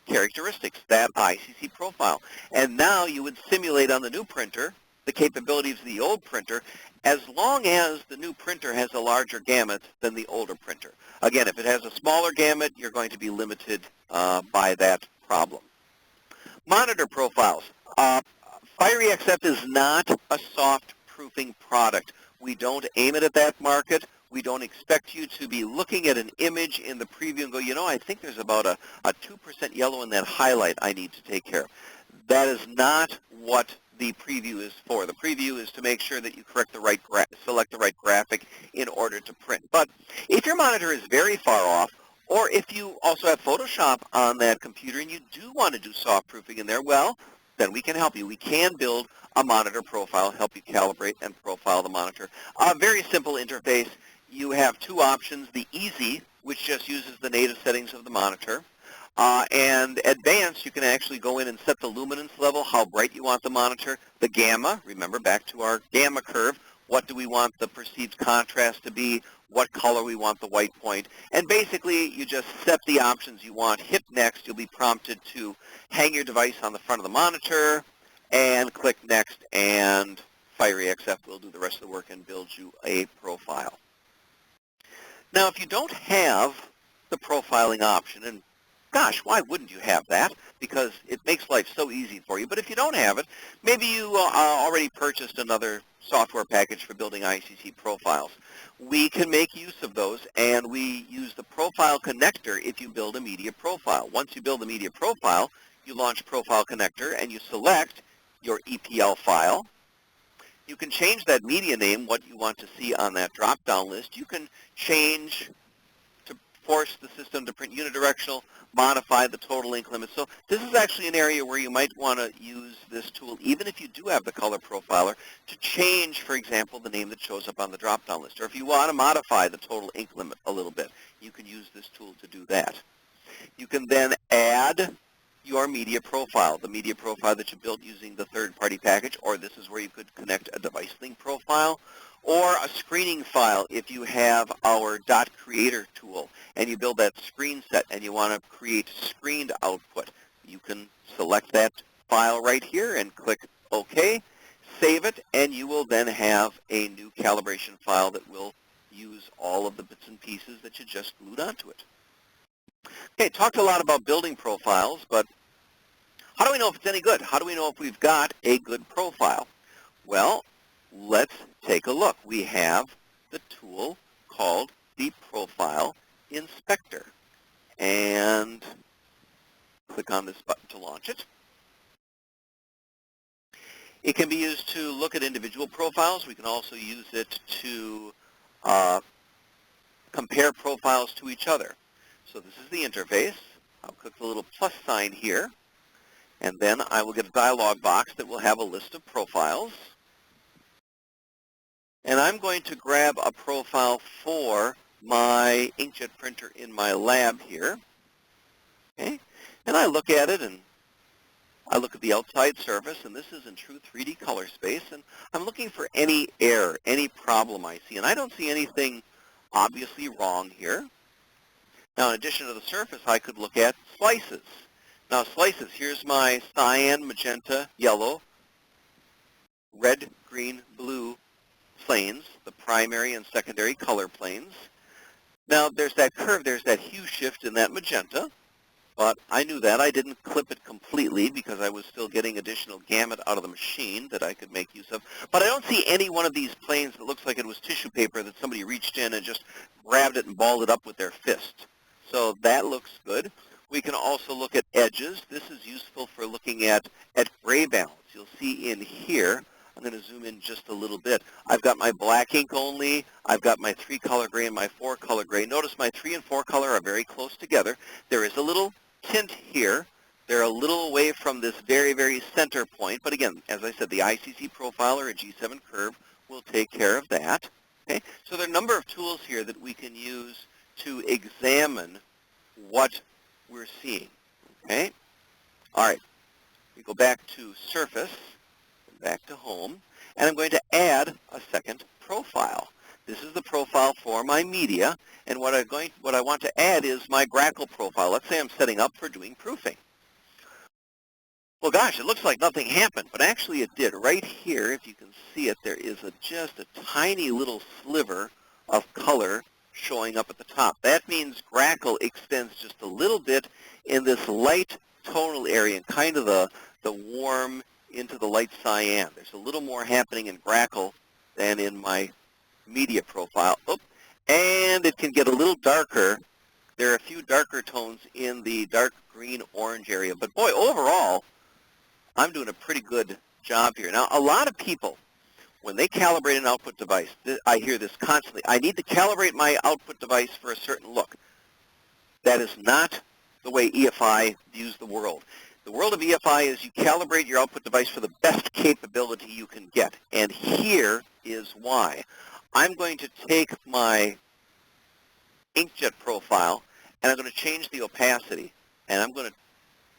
Speaker 3: characteristics, that ICC profile. And now you would simulate on the new printer the capabilities of the old printer as long as the new printer has a larger gamut than the older printer. Again, if it has a smaller gamut, you're going to be limited by that problem. Monitor profiles. FireEXF is not a soft proofing product. We don't aim it at that market. We don't expect you to be looking at an image in the preview and go, you know, I think there's about a 2% yellow in that highlight I need to take care of. That is not what the preview is for. The preview is to make sure that you select the right graphic in order to print. But if your monitor is very far off, or if you also have Photoshop on that computer and you do want to do soft proofing in there, well, then we can help you. We can build a monitor profile, help you calibrate and profile the monitor. A very simple interface. You have 2 options, the Easy, which just uses the native settings of the monitor, and Advanced, you can actually go in and set the luminance level, how bright you want the monitor, the gamma, remember back to our gamma curve, what do we want the perceived contrast to be, what color we want the white point, and basically you just set the options you want, hit Next, you'll be prompted to hang your device on the front of the monitor, and click Next, and FireEXF will do the rest of the work and build you a profile. Now, if you don't have the profiling option, and gosh, why wouldn't you have that? Because it makes life so easy for you. But if you don't have it, maybe you already purchased another software package for building ICC profiles. We can make use of those, and we use the profile connector if you build a media profile. Once you build a media profile, you launch Profile Connector, and you select your EPL file. You can change that media name, what you want to see on that drop-down list. You can change to force the system to print unidirectional, modify the total ink limit. So this is actually an area where you might want to use this tool, even if you do have the color profiler, to change, for example, the name that shows up on the drop-down list. Or if you want to modify the total ink limit a little bit, you can use this tool to do that. You can then add your media profile, the media profile that you built using the third-party package, or this is where you could connect a device link profile, or a screening file if you have our .creator tool and you build that screen set and you want to create screened output. You can select that file right here and click OK, save it, and you will then have a new calibration file that use all of the bits and pieces that you just glued onto it. Okay, talked a lot about building profiles, but how do we know if it's any good? How do we know if we've got a good profile? Well, let's take a look. We have the tool called the Profile Inspector. And click on this button to launch it. It can be used to look at individual profiles. We can also use it to compare profiles to each other. So this is the interface. I'll click the little plus sign here, and then I will get a dialog box that will have a list of profiles. And I'm going to grab a profile for my inkjet printer in my lab here. Okay? And I look at it, and I look at the outside surface, and this is in true 3D color space, and I'm looking for any error, any problem I see, and I don't see anything obviously wrong here. Now, in addition to the surface, I could look at slices. Now, slices, here's my cyan, magenta, yellow, red, green, blue planes, the primary and secondary color planes. Now, there's that curve, there's that hue shift in that magenta. But I knew that. I didn't clip it completely because I was still getting additional gamut out of the machine that I could make use of. But I don't see any one of these planes that looks like it was tissue paper that somebody reached in and just grabbed it and balled it up with their fist. So that looks good. We can also look at edges. This is useful for looking at gray balance. You'll see in here, I'm going to zoom in just a little bit. I've got my black ink only. I've got my 3-color gray and my 4-color gray. Notice my 3 and 4 color are very close together. There is a little tint here. They're a little away from this very, very center point. But again, as I said, the ICC profile or a G7 curve will take care of that. Okay? So there are a number of tools here that we can use to examine what we're seeing. Okay? All right. We go back to Surface, back to Home, and I'm going to add a second profile. This is the profile for my media, and what I want to add is my Grackle profile. Let's say I'm setting up for doing proofing. Well, gosh, it looks like nothing happened, but actually it did. Right here, if you can see it, there is just a tiny little sliver of color showing up at the top. That means Grackle extends just a little bit in this light tonal area, and kind of the warm into the light cyan. There's a little more happening in Grackle than in my media profile. Oh, and it can get a little darker. There are a few darker tones in the dark green-orange area. But boy, overall, I'm doing a pretty good job here. Now, a lot of people, when they calibrate an output device, I hear this constantly, I need to calibrate my output device for a certain look. That is not the way EFI views the world. The world of EFI is you calibrate your output device for the best capability you can get. And here is why. I'm going to take my inkjet profile, and I'm going to change the opacity, and I'm going to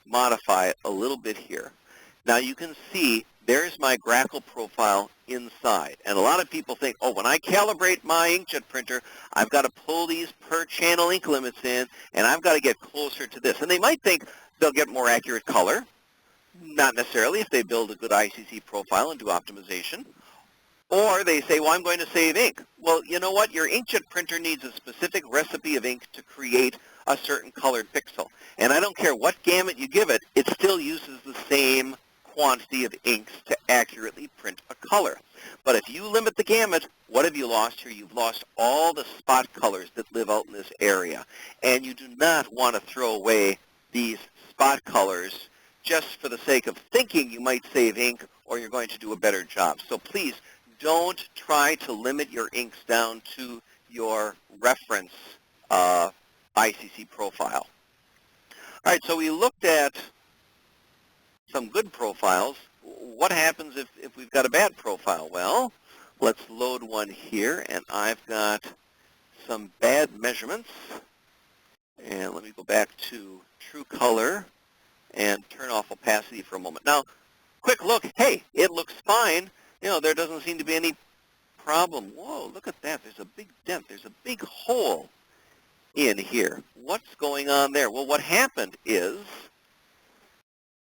Speaker 3: modify it a little bit here. Now you can see there's my Grackle profile inside. And a lot of people think, oh, when I calibrate my inkjet printer, I've got to pull these per channel ink limits in, and I've got to get closer to this. And they might think they'll get more accurate color. Not necessarily if they build a good ICC profile and do optimization. Or they say, well, I'm going to save ink. Well, you know what? Your inkjet printer needs a specific recipe of ink to create a certain colored pixel. And I don't care what gamut you give it, it still uses the same quantity of inks to accurately print a color. But if you limit the gamut, what have you lost here? You've lost all the spot colors that live out in this area. And you do not want to throw away these spot colors just for the sake of thinking you might save ink or you're going to do a better job. So please, don't try to limit your inks down to your reference ICC profile. All right, so we looked at some good profiles. What happens if we've got a bad profile? Well, let's load one here, and I've got some bad measurements. And let me go back to True Color and turn off opacity for a moment. Now, quick look. Hey, it looks fine. You know, there doesn't seem to be any problem. Whoa, look at that. There's a big dent. There's a big hole in here. What's going on there? Well, what happened is,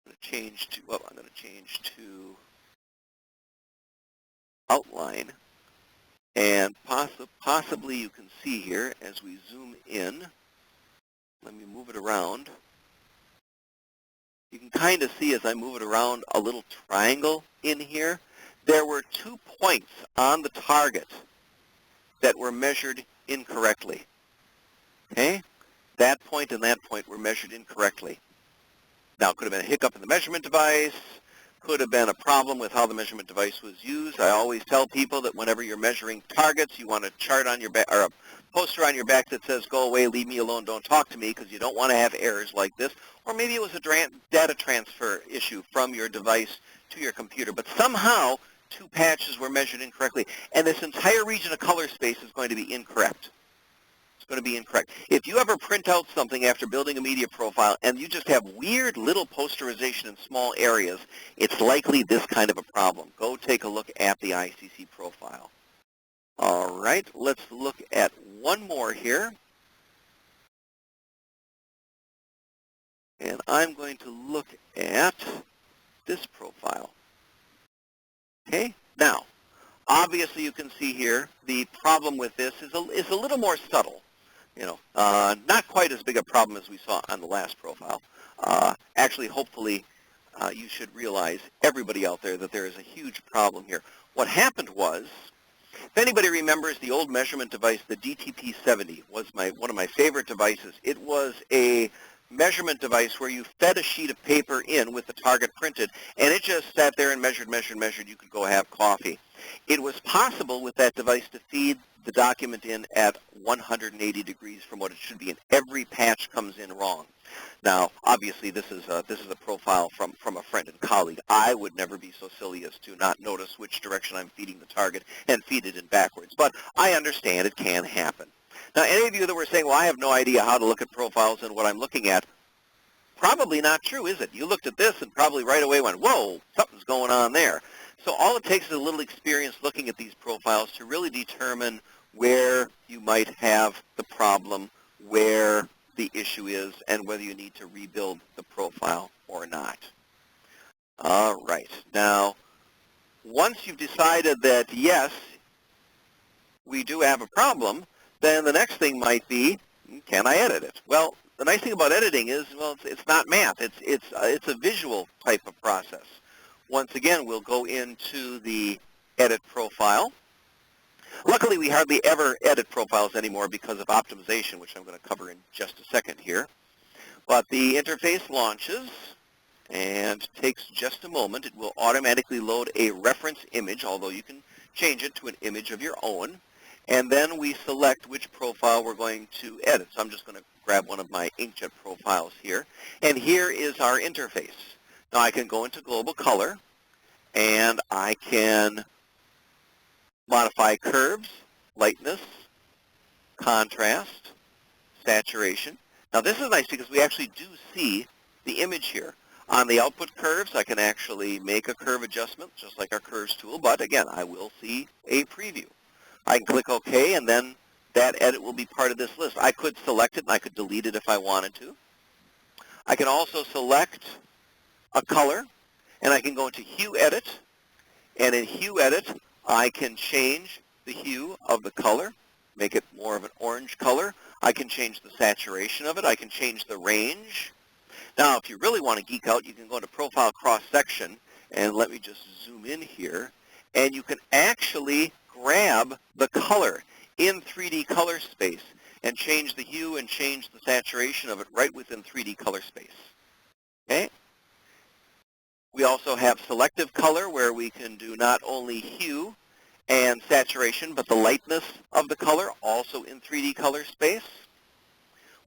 Speaker 3: I'm going to change to outline. And possibly you can see here as we zoom in, let me move it around. You can kind of see as I move it around a little triangle in here. There were 2 points on the target that were measured incorrectly. Okay? That point and that point were measured incorrectly. Now, it could have been a hiccup in the measurement device, could have been a problem with how the measurement device was used. I always tell people that whenever you're measuring targets, you want a chart on your back, or a poster on your back that says, go away, leave me alone, don't talk to me, because you don't want to have errors like this. Or maybe it was a data transfer issue from your device to your computer. But somehow, 2 patches were measured incorrectly, and this entire region of color space is going to be incorrect. It's going to be incorrect. If you ever print out something after building a media profile and you just have weird little posterization in small areas, it's likely this kind of a problem. Go take a look at the ICC profile. All right, let's look at one more here. And I'm going to look at this profile. Okay, now, obviously you can see here the problem with this is a little more subtle. Not quite as big a problem as we saw on the last profile. Actually, hopefully, you should realize, everybody out there, that there is a huge problem here. What happened was, if anybody remembers the old measurement device, the DTP-70 was one of my favorite devices. It was a measurement device where you fed a sheet of paper in with the target printed, and it just sat there and measured. You could go have coffee. It was possible with that device to feed the document in at 180 degrees from what it should be, and every patch comes in wrong. Now, obviously, this is a profile from a friend and colleague. I would never be so silly as to not notice which direction I'm feeding the target and feed it in backwards. But I understand it can happen. Now, any of you that were saying, well, I have no idea how to look at profiles and what I'm looking at, probably not true, is it? You looked at this and probably right away went, whoa, something's going on there. So all it takes is a little experience looking at these profiles to really determine where you might have the problem, where the issue is, and whether you need to rebuild the profile or not. All right. Now, once you've decided that, yes, we do have a problem, then the next thing might be, can I edit it? Well, the nice thing about editing is, well, it's not math. It's a visual type of process. Once again, we'll go into the edit profile. Luckily, we hardly ever edit profiles anymore because of optimization, which I'm going to cover in just a second here. But the interface launches and takes just a moment. It will automatically load a reference image, although you can change it to an image of your own. And then we select which profile we're going to edit. So I'm just going to grab one of my inkjet profiles here. And here is our interface. Now I can go into global color, and I can modify curves, lightness, contrast, saturation. Now this is nice because we actually do see the image here. On the output curves, I can actually make a curve adjustment, just like our curves tool, but again, I will see a preview. I can click OK, and then that edit will be part of this list. I could select it, and I could delete it if I wanted to. I can also select a color, and I can go into Hue Edit, and in Hue Edit, I can change the hue of the color, make it more of an orange color. I can change the saturation of it. I can change the range. Now, if you really want to geek out, you can go into Profile Cross-Section, and let me just zoom in here, and you can actually grab the color in 3D color space and change the hue and change the saturation of it right within 3D color space. Okay? We also have selective color, where we can do not only hue and saturation, but the lightness of the color, also in 3D color space.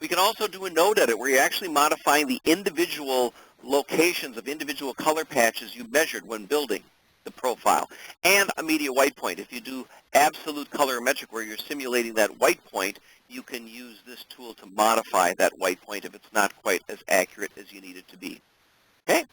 Speaker 3: We can also do a node edit, where you're actually modifying the individual locations of individual color patches you measured when building the profile. And a media white point. If you do absolute colorimetric, where you're simulating that white point, you can use this tool to modify that white point if it's not quite as accurate as you need it to be. Okay?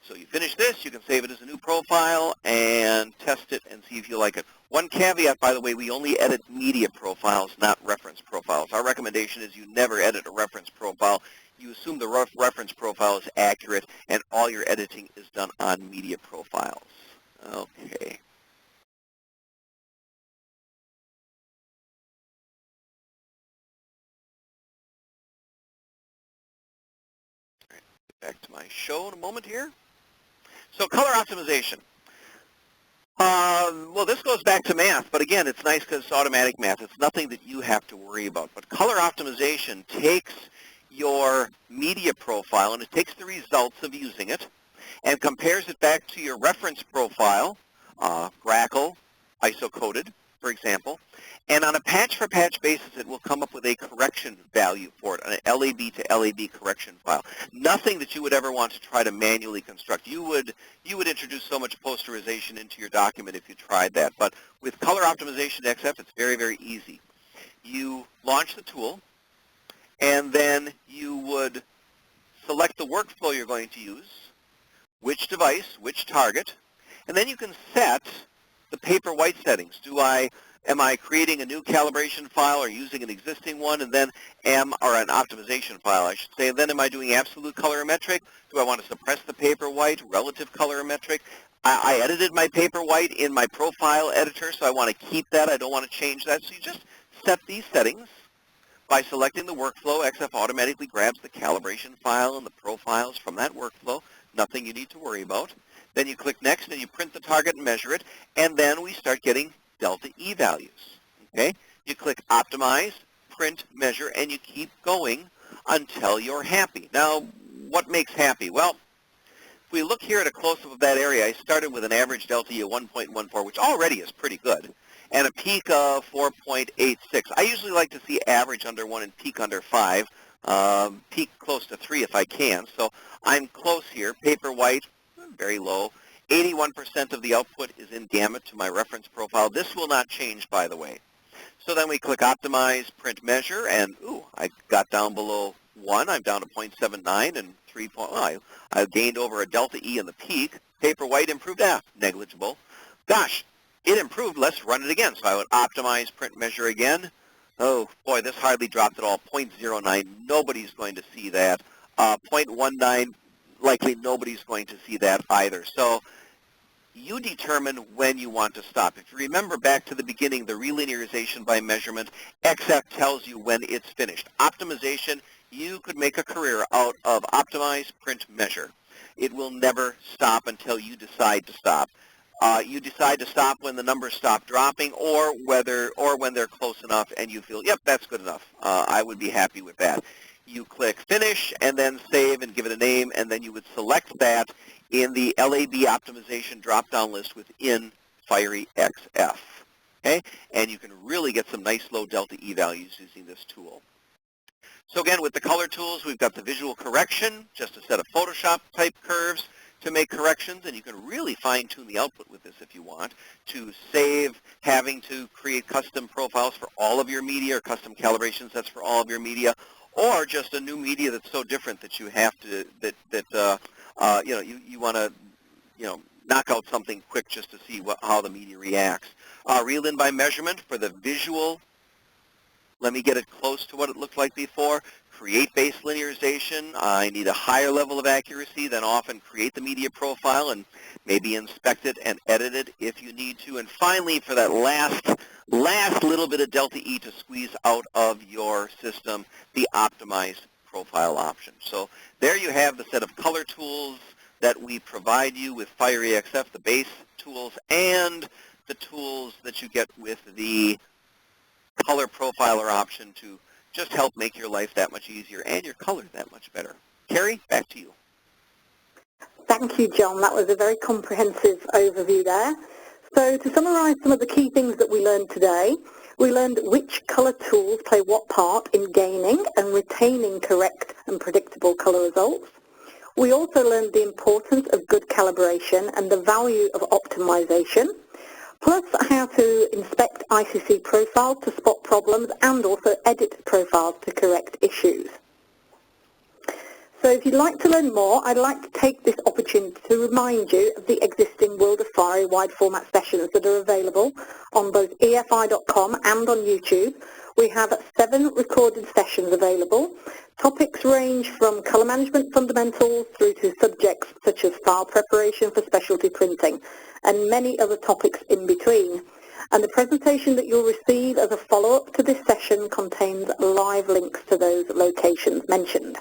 Speaker 3: So you finish this, you can save it as a new profile and test it and see if you like it. One caveat, by the way, we only edit media profiles, not reference profiles. Our recommendation is you never edit a reference profile. You assume the reference profile is accurate, and all your editing is done on media profiles. Okay. back to my show in a moment here. So color optimization. Well, this goes back to math, but again, it's nice because it's automatic math. It's nothing that you have to worry about. But color optimization takes your media profile, and it takes the results of using it, and compares it back to your reference profile, Grackle, ISO-coded, for example, and on a patch-for-patch basis, it will come up with a correction value for it, an LAB to LAB correction file. Nothing that you would ever want to try to manually construct. You would introduce so much posterization into your document if you tried that. But with Color Optimization XF, it's very, very easy. You launch the tool, and then you would select the workflow you're going to use, which device, which target, and then you can set the paper white settings. Am I creating a new calibration file or using an existing one, and then or an optimization file, I should say, and then am I doing absolute colorimetric? Do I want to suppress the paper white, relative colorimetric? I edited my paper white in my profile editor, so I want to keep that. I don't want to change that. So you just set these settings. By selecting the workflow, XF automatically grabs the calibration file and the profiles from that workflow. Nothing you need to worry about. Then you click Next, and you print the target and measure it, and then we start getting delta E values. Okay? You click Optimize, Print, Measure, and you keep going until you're happy. Now, what makes happy? Well, if we look here at a close-up of that area, I started with an average delta E of 1.14, which already is pretty good, and a peak of 4.86. I usually like to see average under 1 and peak under 5, peak close to 3 if I can. So I'm close here. Paper white, very low. 81% of the output is in gamut to my reference profile. This will not change, by the way. So then we click Optimize, Print, Measure, and I got down below 1. I'm down to 0.79 and 3. I gained over a delta E in the peak. Paper white improved, negligible. Gosh, it improved. Let's run it again. So I would Optimize, Print, Measure again. Oh, boy, this hardly dropped at all. 0.09, nobody's going to see that. 0.19, likely nobody's going to see that either. So you determine when you want to stop. If you remember back to the beginning, the relinearization by measurement, XF tells you when it's finished. Optimization, you could make a career out of optimize, print, measure. It will never stop until you decide to stop. You decide to stop when the numbers stop dropping, or when they're close enough and you feel, yep, that's good enough. I would be happy with that. You click Finish and then Save and give it a name, and then you would select that in the LAB optimization drop-down list within Fiery XF. Okay? And you can really get some nice low delta E values using this tool. So again, with the color tools, we've got the visual correction, just a set of Photoshop-type curves to make corrections, and you can really fine-tune the output with this if you want, to save having to create custom profiles for all of your media or custom calibration sets for all of your media, or just a new media that's so different that you have to, you want to, knock out something quick just to see how the media reacts. Reel in by measurement for the visual. Let me get it close to what it looked like before. Create base linearization. I need a higher level of accuracy than often create the media profile and maybe inspect it and edit it if you need to. And finally, for that last little bit of delta E to squeeze out of your system, the optimize profile option. So there you have the set of color tools that we provide you with Fiery XF, the base tools, and the tools that you get with the color profiler option to just help make your life that much easier and your color that much better. Carrie, back to you.
Speaker 2: Thank you, John. That was a very comprehensive overview there. So to summarize some of the key things that we learned today, we learned which color tools play what part in gaining and retaining correct and predictable color results. We also learned the importance of good calibration and the value of optimization, plus how to inspect ICC profiles to spot problems and also edit profiles to correct issues. So if you'd like to learn more, I'd like to take this opportunity to remind you of the existing World of Fiery wide format sessions that are available on both EFI.com and on YouTube. We have 7 recorded sessions available. Topics range from color management fundamentals through to subjects such as file preparation for specialty printing and many other topics in between. And the presentation that you'll receive as a follow-up to this session contains live links to those locations mentioned.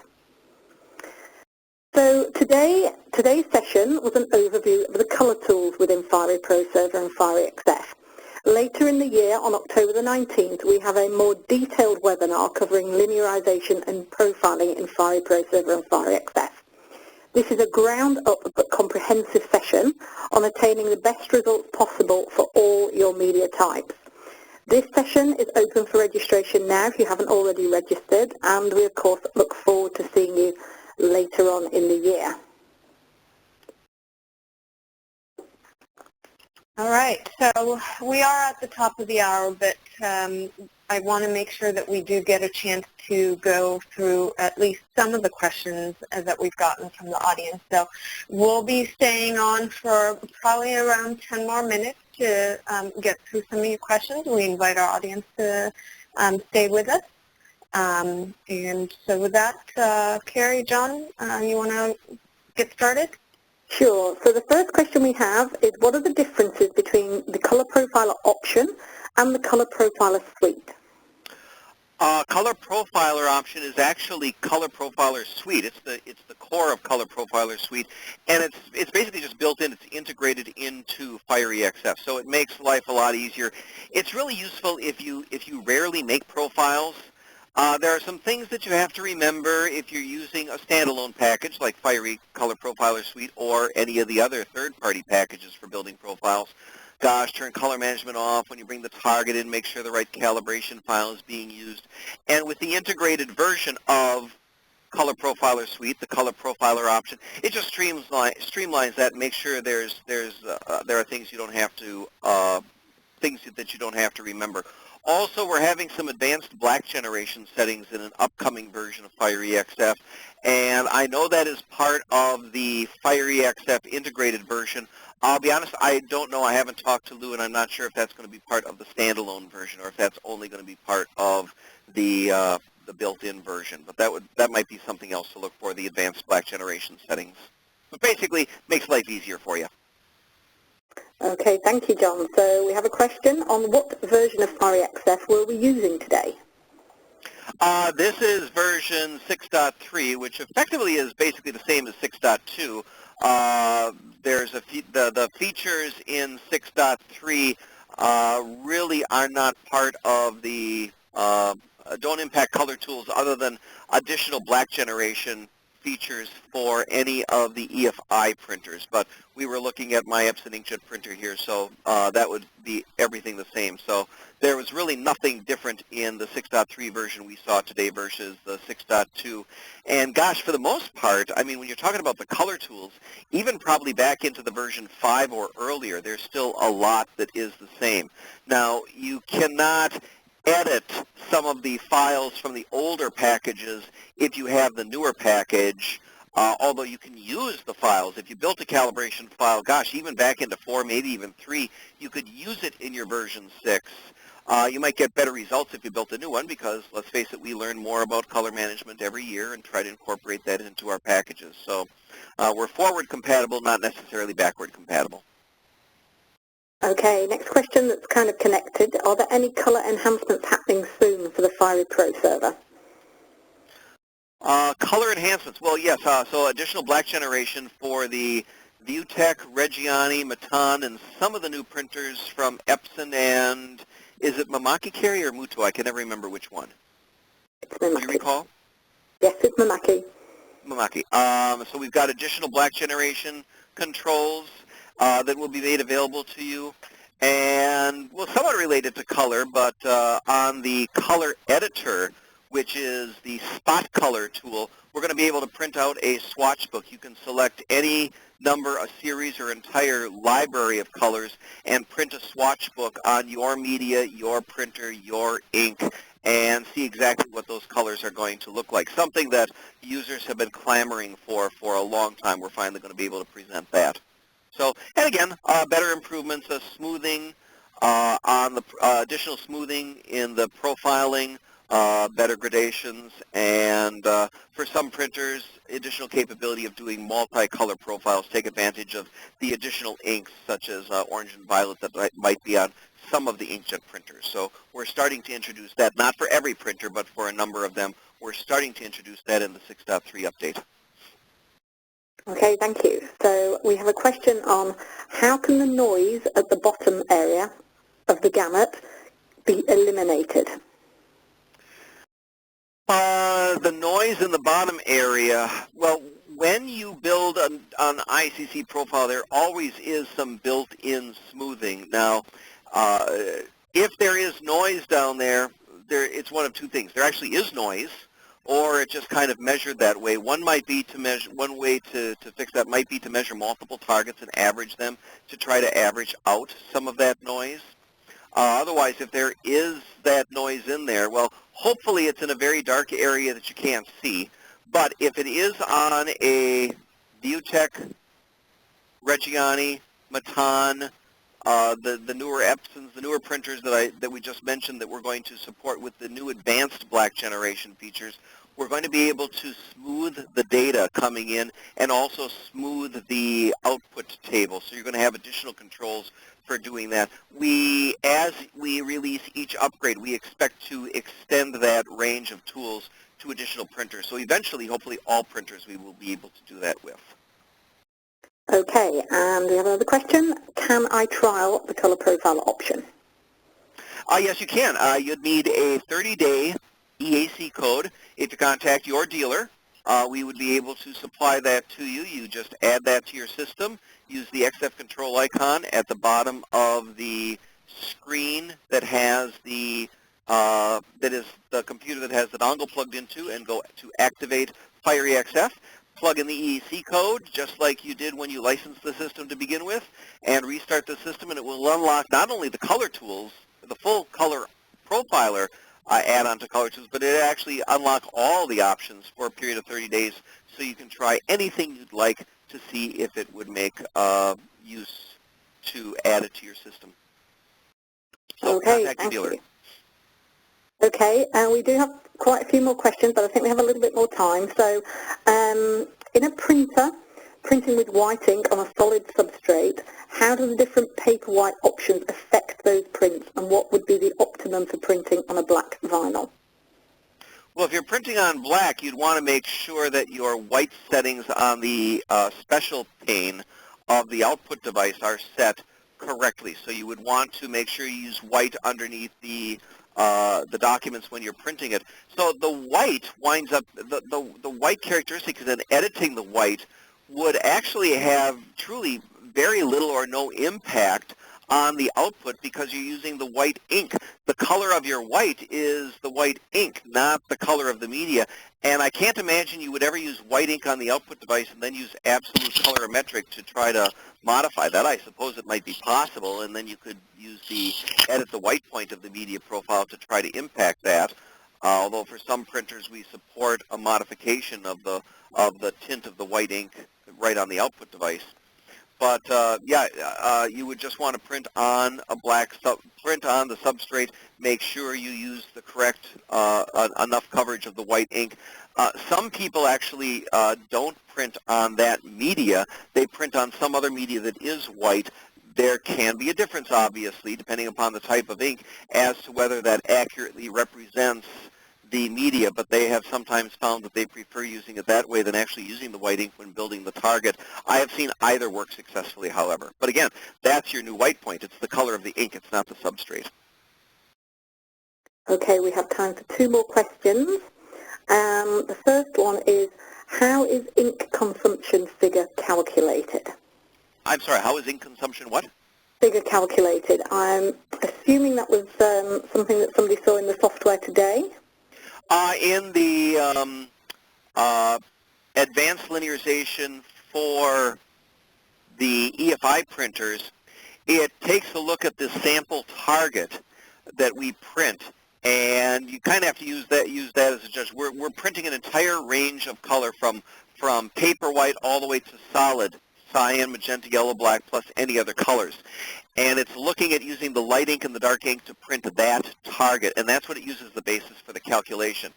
Speaker 2: So today's session was an overview of the color tools within Fiery proServer and Fiery XF. Later in the year, on October the 19th, we have a more detailed webinar covering linearization and profiling in Fiery proServer and Fiery XF. This is a ground-up but comprehensive session on attaining the best results possible for all your media types. This session is open for registration now if you haven't already registered, and we of course look forward to seeing you later on in the year.
Speaker 4: All right, so we are at the top of the hour, but I want to make sure that we do get a chance to go through at least some of the questions that we've gotten from the audience. So we'll be staying on for probably around 10 more minutes to get through some of your questions. We invite our audience to stay with us. And so with that, Carrie, John, you want to get started?
Speaker 2: Sure. So the first question we have is, what are the differences between the Color Profiler option and the Color Profiler suite?
Speaker 3: Color Profiler option is actually Color Profiler Suite. It's the core of Color Profiler Suite, and it's basically just built in. It's integrated into Fiery XF, so it makes life a lot easier. It's really useful if you rarely make profiles. There are some things that you have to remember if you're using a standalone package like Fiery Color Profiler Suite or any of the other third-party packages for building profiles. Gosh, turn color management off when you bring the target in, make sure the right calibration file is being used. And with the integrated version of Color Profiler Suite, the Color Profiler option, it just streamlines that and makes sure there are things you don't have to things that you don't have to remember. Also, we're having some advanced black generation settings in an upcoming version of Fiery XF, and I know that is part of the Fiery XF integrated version. I'll be honest, I don't know. I haven't talked to Lou, and I'm not sure if that's going to be part of the standalone version or if that's only going to be part of the built-in version. But that might be something else to look for, the advanced black generation settings. But basically, makes life easier for you.
Speaker 2: Okay, thank you, John. So we have a question on what version of Fiery XF were we using today?
Speaker 3: This is version 6.3, which effectively is basically the same as 6.2. There's the features in 6.3 really are not part of the, don't impact color tools other than additional black generation features for any of the EFI printers, but we were looking at my Epson inkjet printer here, so that would be everything the same. So there was really nothing different in the 6.3 version we saw today versus the 6.2. And gosh, for the most part, I mean, when you're talking about the color tools, even probably back into the version 5 or earlier, there's still a lot that is the same. Now, you cannot edit some of the files from the older packages if you have the newer package, although you can use the files. If you built a calibration file, gosh, even back into 4, maybe even 3, you could use it in your version 6. You might get better results if you built a new one because, let's face it, we learn more about color management every year and try to incorporate that into our packages. So we're forward compatible, not necessarily backward compatible.
Speaker 2: Okay, next question that's kind of connected. Are there any color enhancements happening soon for the Fiery proServer?
Speaker 3: Color enhancements. Well, yes. So additional black generation for the Viewtech, Reggiani, Matan, and some of the new printers from Epson and, is it Mamaki Carry or Muto? I can never remember which one.
Speaker 2: It's Mamaki.
Speaker 3: Do you recall?
Speaker 2: Yes, it's Mamaki.
Speaker 3: Mamaki. So we've got additional black generation controls that will be made available to you. And, well, somewhat related to color, but on the color editor, which is the spot color tool, we're going to be able to print out a swatch book. You can select any number, a series, or entire library of colors and print a swatch book on your media, your printer, your ink, and see exactly what those colors are going to look like. Something that users have been clamoring for a long time. We're finally going to be able to present that. So, and again, better improvements of smoothing on the additional smoothing in the profiling, better gradations, and for some printers, additional capability of doing multicolor profiles, take advantage of the additional inks such as orange and violet that might be on some of the inkjet printers. So we're starting to introduce that, not for every printer, but for a number of them. We're starting to introduce that in the 6.3 update.
Speaker 2: Okay, thank you. So we have a question on how can the noise at the bottom area of the gamut be eliminated?
Speaker 3: The noise in the bottom area, well, when you build an ICC profile, there always is some built-in smoothing. Now, if there is noise down there, it's one of two things. There actually is noise, or it's just kind of measured that way. One might be to measure, one way to fix that might be to measure multiple targets and average them to try to average out some of that noise. Otherwise, if there is that noise in there, well, hopefully it's in a very dark area that you can't see. But if it is on a Viewtech, Reggiani, Matan, the newer Epsons, the newer printers that we just mentioned that we're going to support with the new advanced black generation features, we're going to be able to smooth the data coming in and also smooth the output table. So you're going to have additional controls for doing that. As we release each upgrade, we expect to extend that range of tools to additional printers. So eventually, hopefully, all printers we will be able to do that with.
Speaker 2: Okay, and we have another question. Can I trial the color profile option?
Speaker 3: Yes, you can. You'd need a 30-day EAC code. If you contact your dealer, we would be able to supply that to you. You just add that to your system. Use the XF control icon at the bottom of the screen that has the that is the computer that has the dongle plugged into, and go to activate Fiery XF. Plug in the EEC code, just like you did when you licensed the system to begin with, and restart the system, and it will unlock not only the color tools, the full color profiler add-on to color tools, but it actually unlock all the options for a period of 30 days, so you can try anything you'd like to see if it would make use to add it to your system. So
Speaker 2: Okay,
Speaker 3: contact your dealer.
Speaker 2: you. Okay, and we do have quite a few more questions, but I think we have a little bit more time. So in a printer, printing with white ink on a solid substrate, how do the different paper white options affect those prints, and what would be the optimum for printing on a black vinyl?
Speaker 3: Well, if you're printing on black, you'd want to make sure that your white settings on the special pane of the output device are set correctly. So you would want to make sure you use white underneath the documents when you're printing it. So the white winds up, the white characteristics in editing the white would actually have truly very little or no impact on the output because you're using the white ink. The color of your white is the white ink, not the color of the media. And I can't imagine you would ever use white ink on the output device and then use absolute colorimetric to try to modify that. I suppose it might be possible, and then you could use edit the white point of the media profile to try to impact that. Although for some printers we support a modification of the tint of the white ink right on the output device. But you would just want to print on a print on the substrate. Make sure you use the correct enough coverage of the white ink. Some people actually don't print on that media. They print on some other media that is white. There can be a difference, obviously, depending upon the type of ink, as to whether that accurately represents the media, but they have sometimes found that they prefer using it that way than actually using the white ink when building the target. I have seen either work successfully, however. But again, that's your new white point. It's the color of the ink. It's not the substrate.
Speaker 2: Okay, we have time for two more questions. The first one is, how is ink consumption figure calculated?
Speaker 3: I'm sorry, how is ink consumption what?
Speaker 2: Figure calculated. I'm assuming that was something that somebody saw in the software today.
Speaker 3: In the advanced linearization for the EFI printers, it takes a look at the sample target that we print, and you kind of have to use that as a judge. We're printing an entire range of color from paper white all the way to solid cyan, magenta, yellow, black, plus any other colors. And it's looking at using the light ink and the dark ink to print that target, and that's what it uses as the basis for the calculation.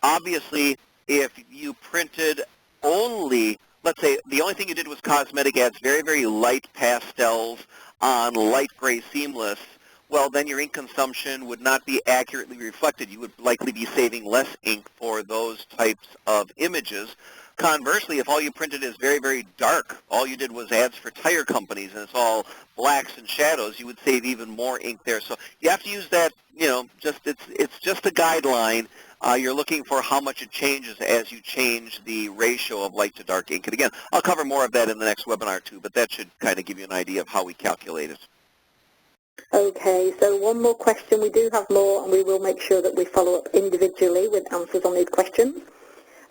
Speaker 3: Obviously, if you printed only, let's say the only thing you did was cosmetic ads, very, very light pastels on light gray seamless, well, then your ink consumption would not be accurately reflected. You would likely be saving less ink for those types of images. Conversely, if all you printed is very, very dark, all you did was ads for tire companies and it's all blacks and shadows, you would save even more ink there. So you have to use that, it's just a guideline. You're looking for how much it changes as you change the ratio of light to dark ink. And again, I'll cover more of that in the next webinar too, but that should kind of give you an idea of how we calculate it.
Speaker 2: Okay, so one more question. We do have more, and we will make sure that we follow up individually with answers on these questions.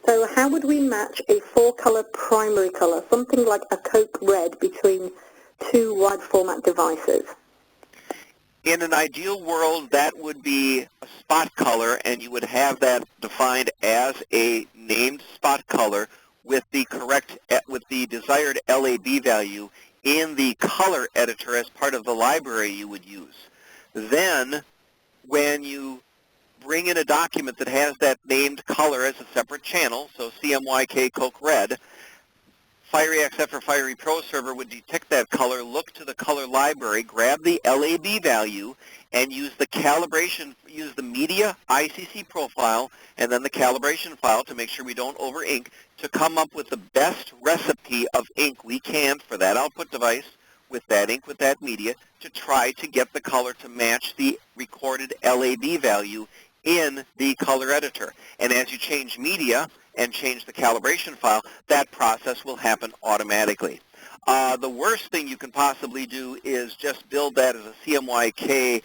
Speaker 2: So how would we match a 4-color primary color, something like a Coke red, between two wide format devices?
Speaker 3: In an ideal world, that would be a spot color, and you would have that defined as a named spot color with the desired LAB value in the color editor as part of the library you would use. Then, when you bring in a document that has that named color as a separate channel, so CMYK Coke Red, Fiery XF or Fiery proServer would detect that color, look to the color library, grab the LAB value, and use the calibration, use the media ICC profile, and then the calibration file to make sure we don't over-ink, to come up with the best recipe of ink we can for that output device with that ink, with that media, to try to get the color to match the recorded LAB value in the color editor. And as you change media and change the calibration file, that process will happen automatically. The worst thing you can possibly do is just build that as a CMYK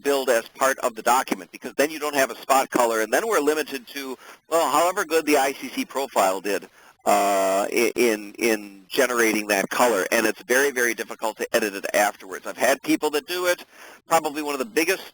Speaker 3: build as part of the document, because then you don't have a spot color, and then we're limited to, well, however good the ICC profile did in generating that color, and it's very, very difficult to edit it afterwards. I've had people that do it. Probably one of the biggest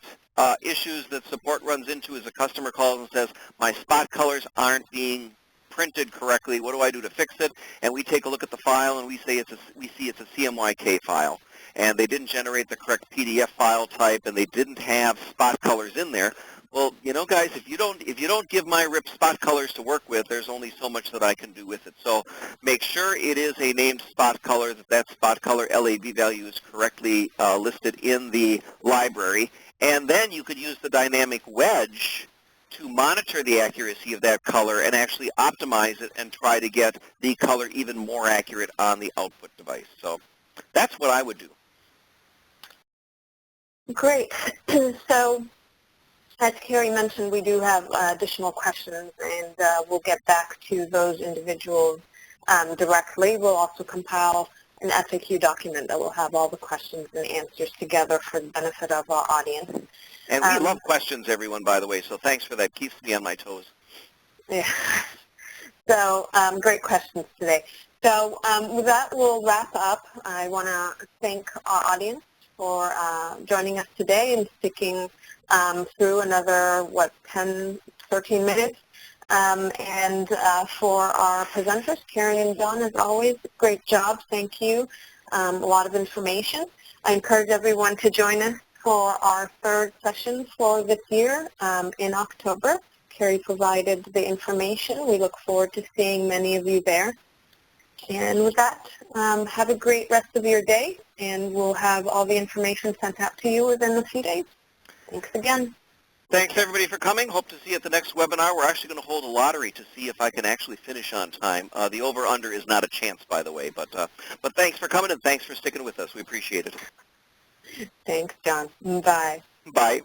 Speaker 3: issues that support runs into is a customer calls and says, my spot colors aren't being printed correctly. What do I do to fix it? And we take a look at the file, and we see it's a CMYK file, and they didn't generate the correct PDF file type, and they didn't have spot colors in there. Well, guys, if you don't give my RIP spot colors to work with, there's only so much that I can do with it. So make sure it is a named spot color, that spot color LAB value is correctly listed in the library, and then you could use the dynamic wedge to monitor the accuracy of that color and actually optimize it and try to get the color even more accurate on the output device. So that's what I would do.
Speaker 4: Great. So, as Carrie mentioned, we do have additional questions, and we'll get back to those individuals directly. We'll also compile an FAQ document that will have all the questions and answers together for the benefit of our audience.
Speaker 3: And we love questions, everyone, by the way, so thanks for that. Keeps me on my toes.
Speaker 4: Yeah. So, great questions today. So, with that, we'll wrap up. I want to thank our audience for joining us today and sticking through another, 10, 13 minutes. And for our presenters, Karen and John, as always, great job. Thank you. A lot of information. I encourage everyone to join us for our third session for this year in October. Carrie provided the information. We look forward to seeing many of you there. And with that, have a great rest of your day, and we'll have all the information sent out to you within a few days. Thanks again.
Speaker 3: Thanks, everybody, for coming. Hope to see you at the next webinar. We're actually going to hold a lottery to see if I can actually finish on time. The over-under is not a chance, by the way. But thanks for coming, and thanks for sticking with us. We appreciate it.
Speaker 4: Thanks, John. Bye.
Speaker 3: Bye.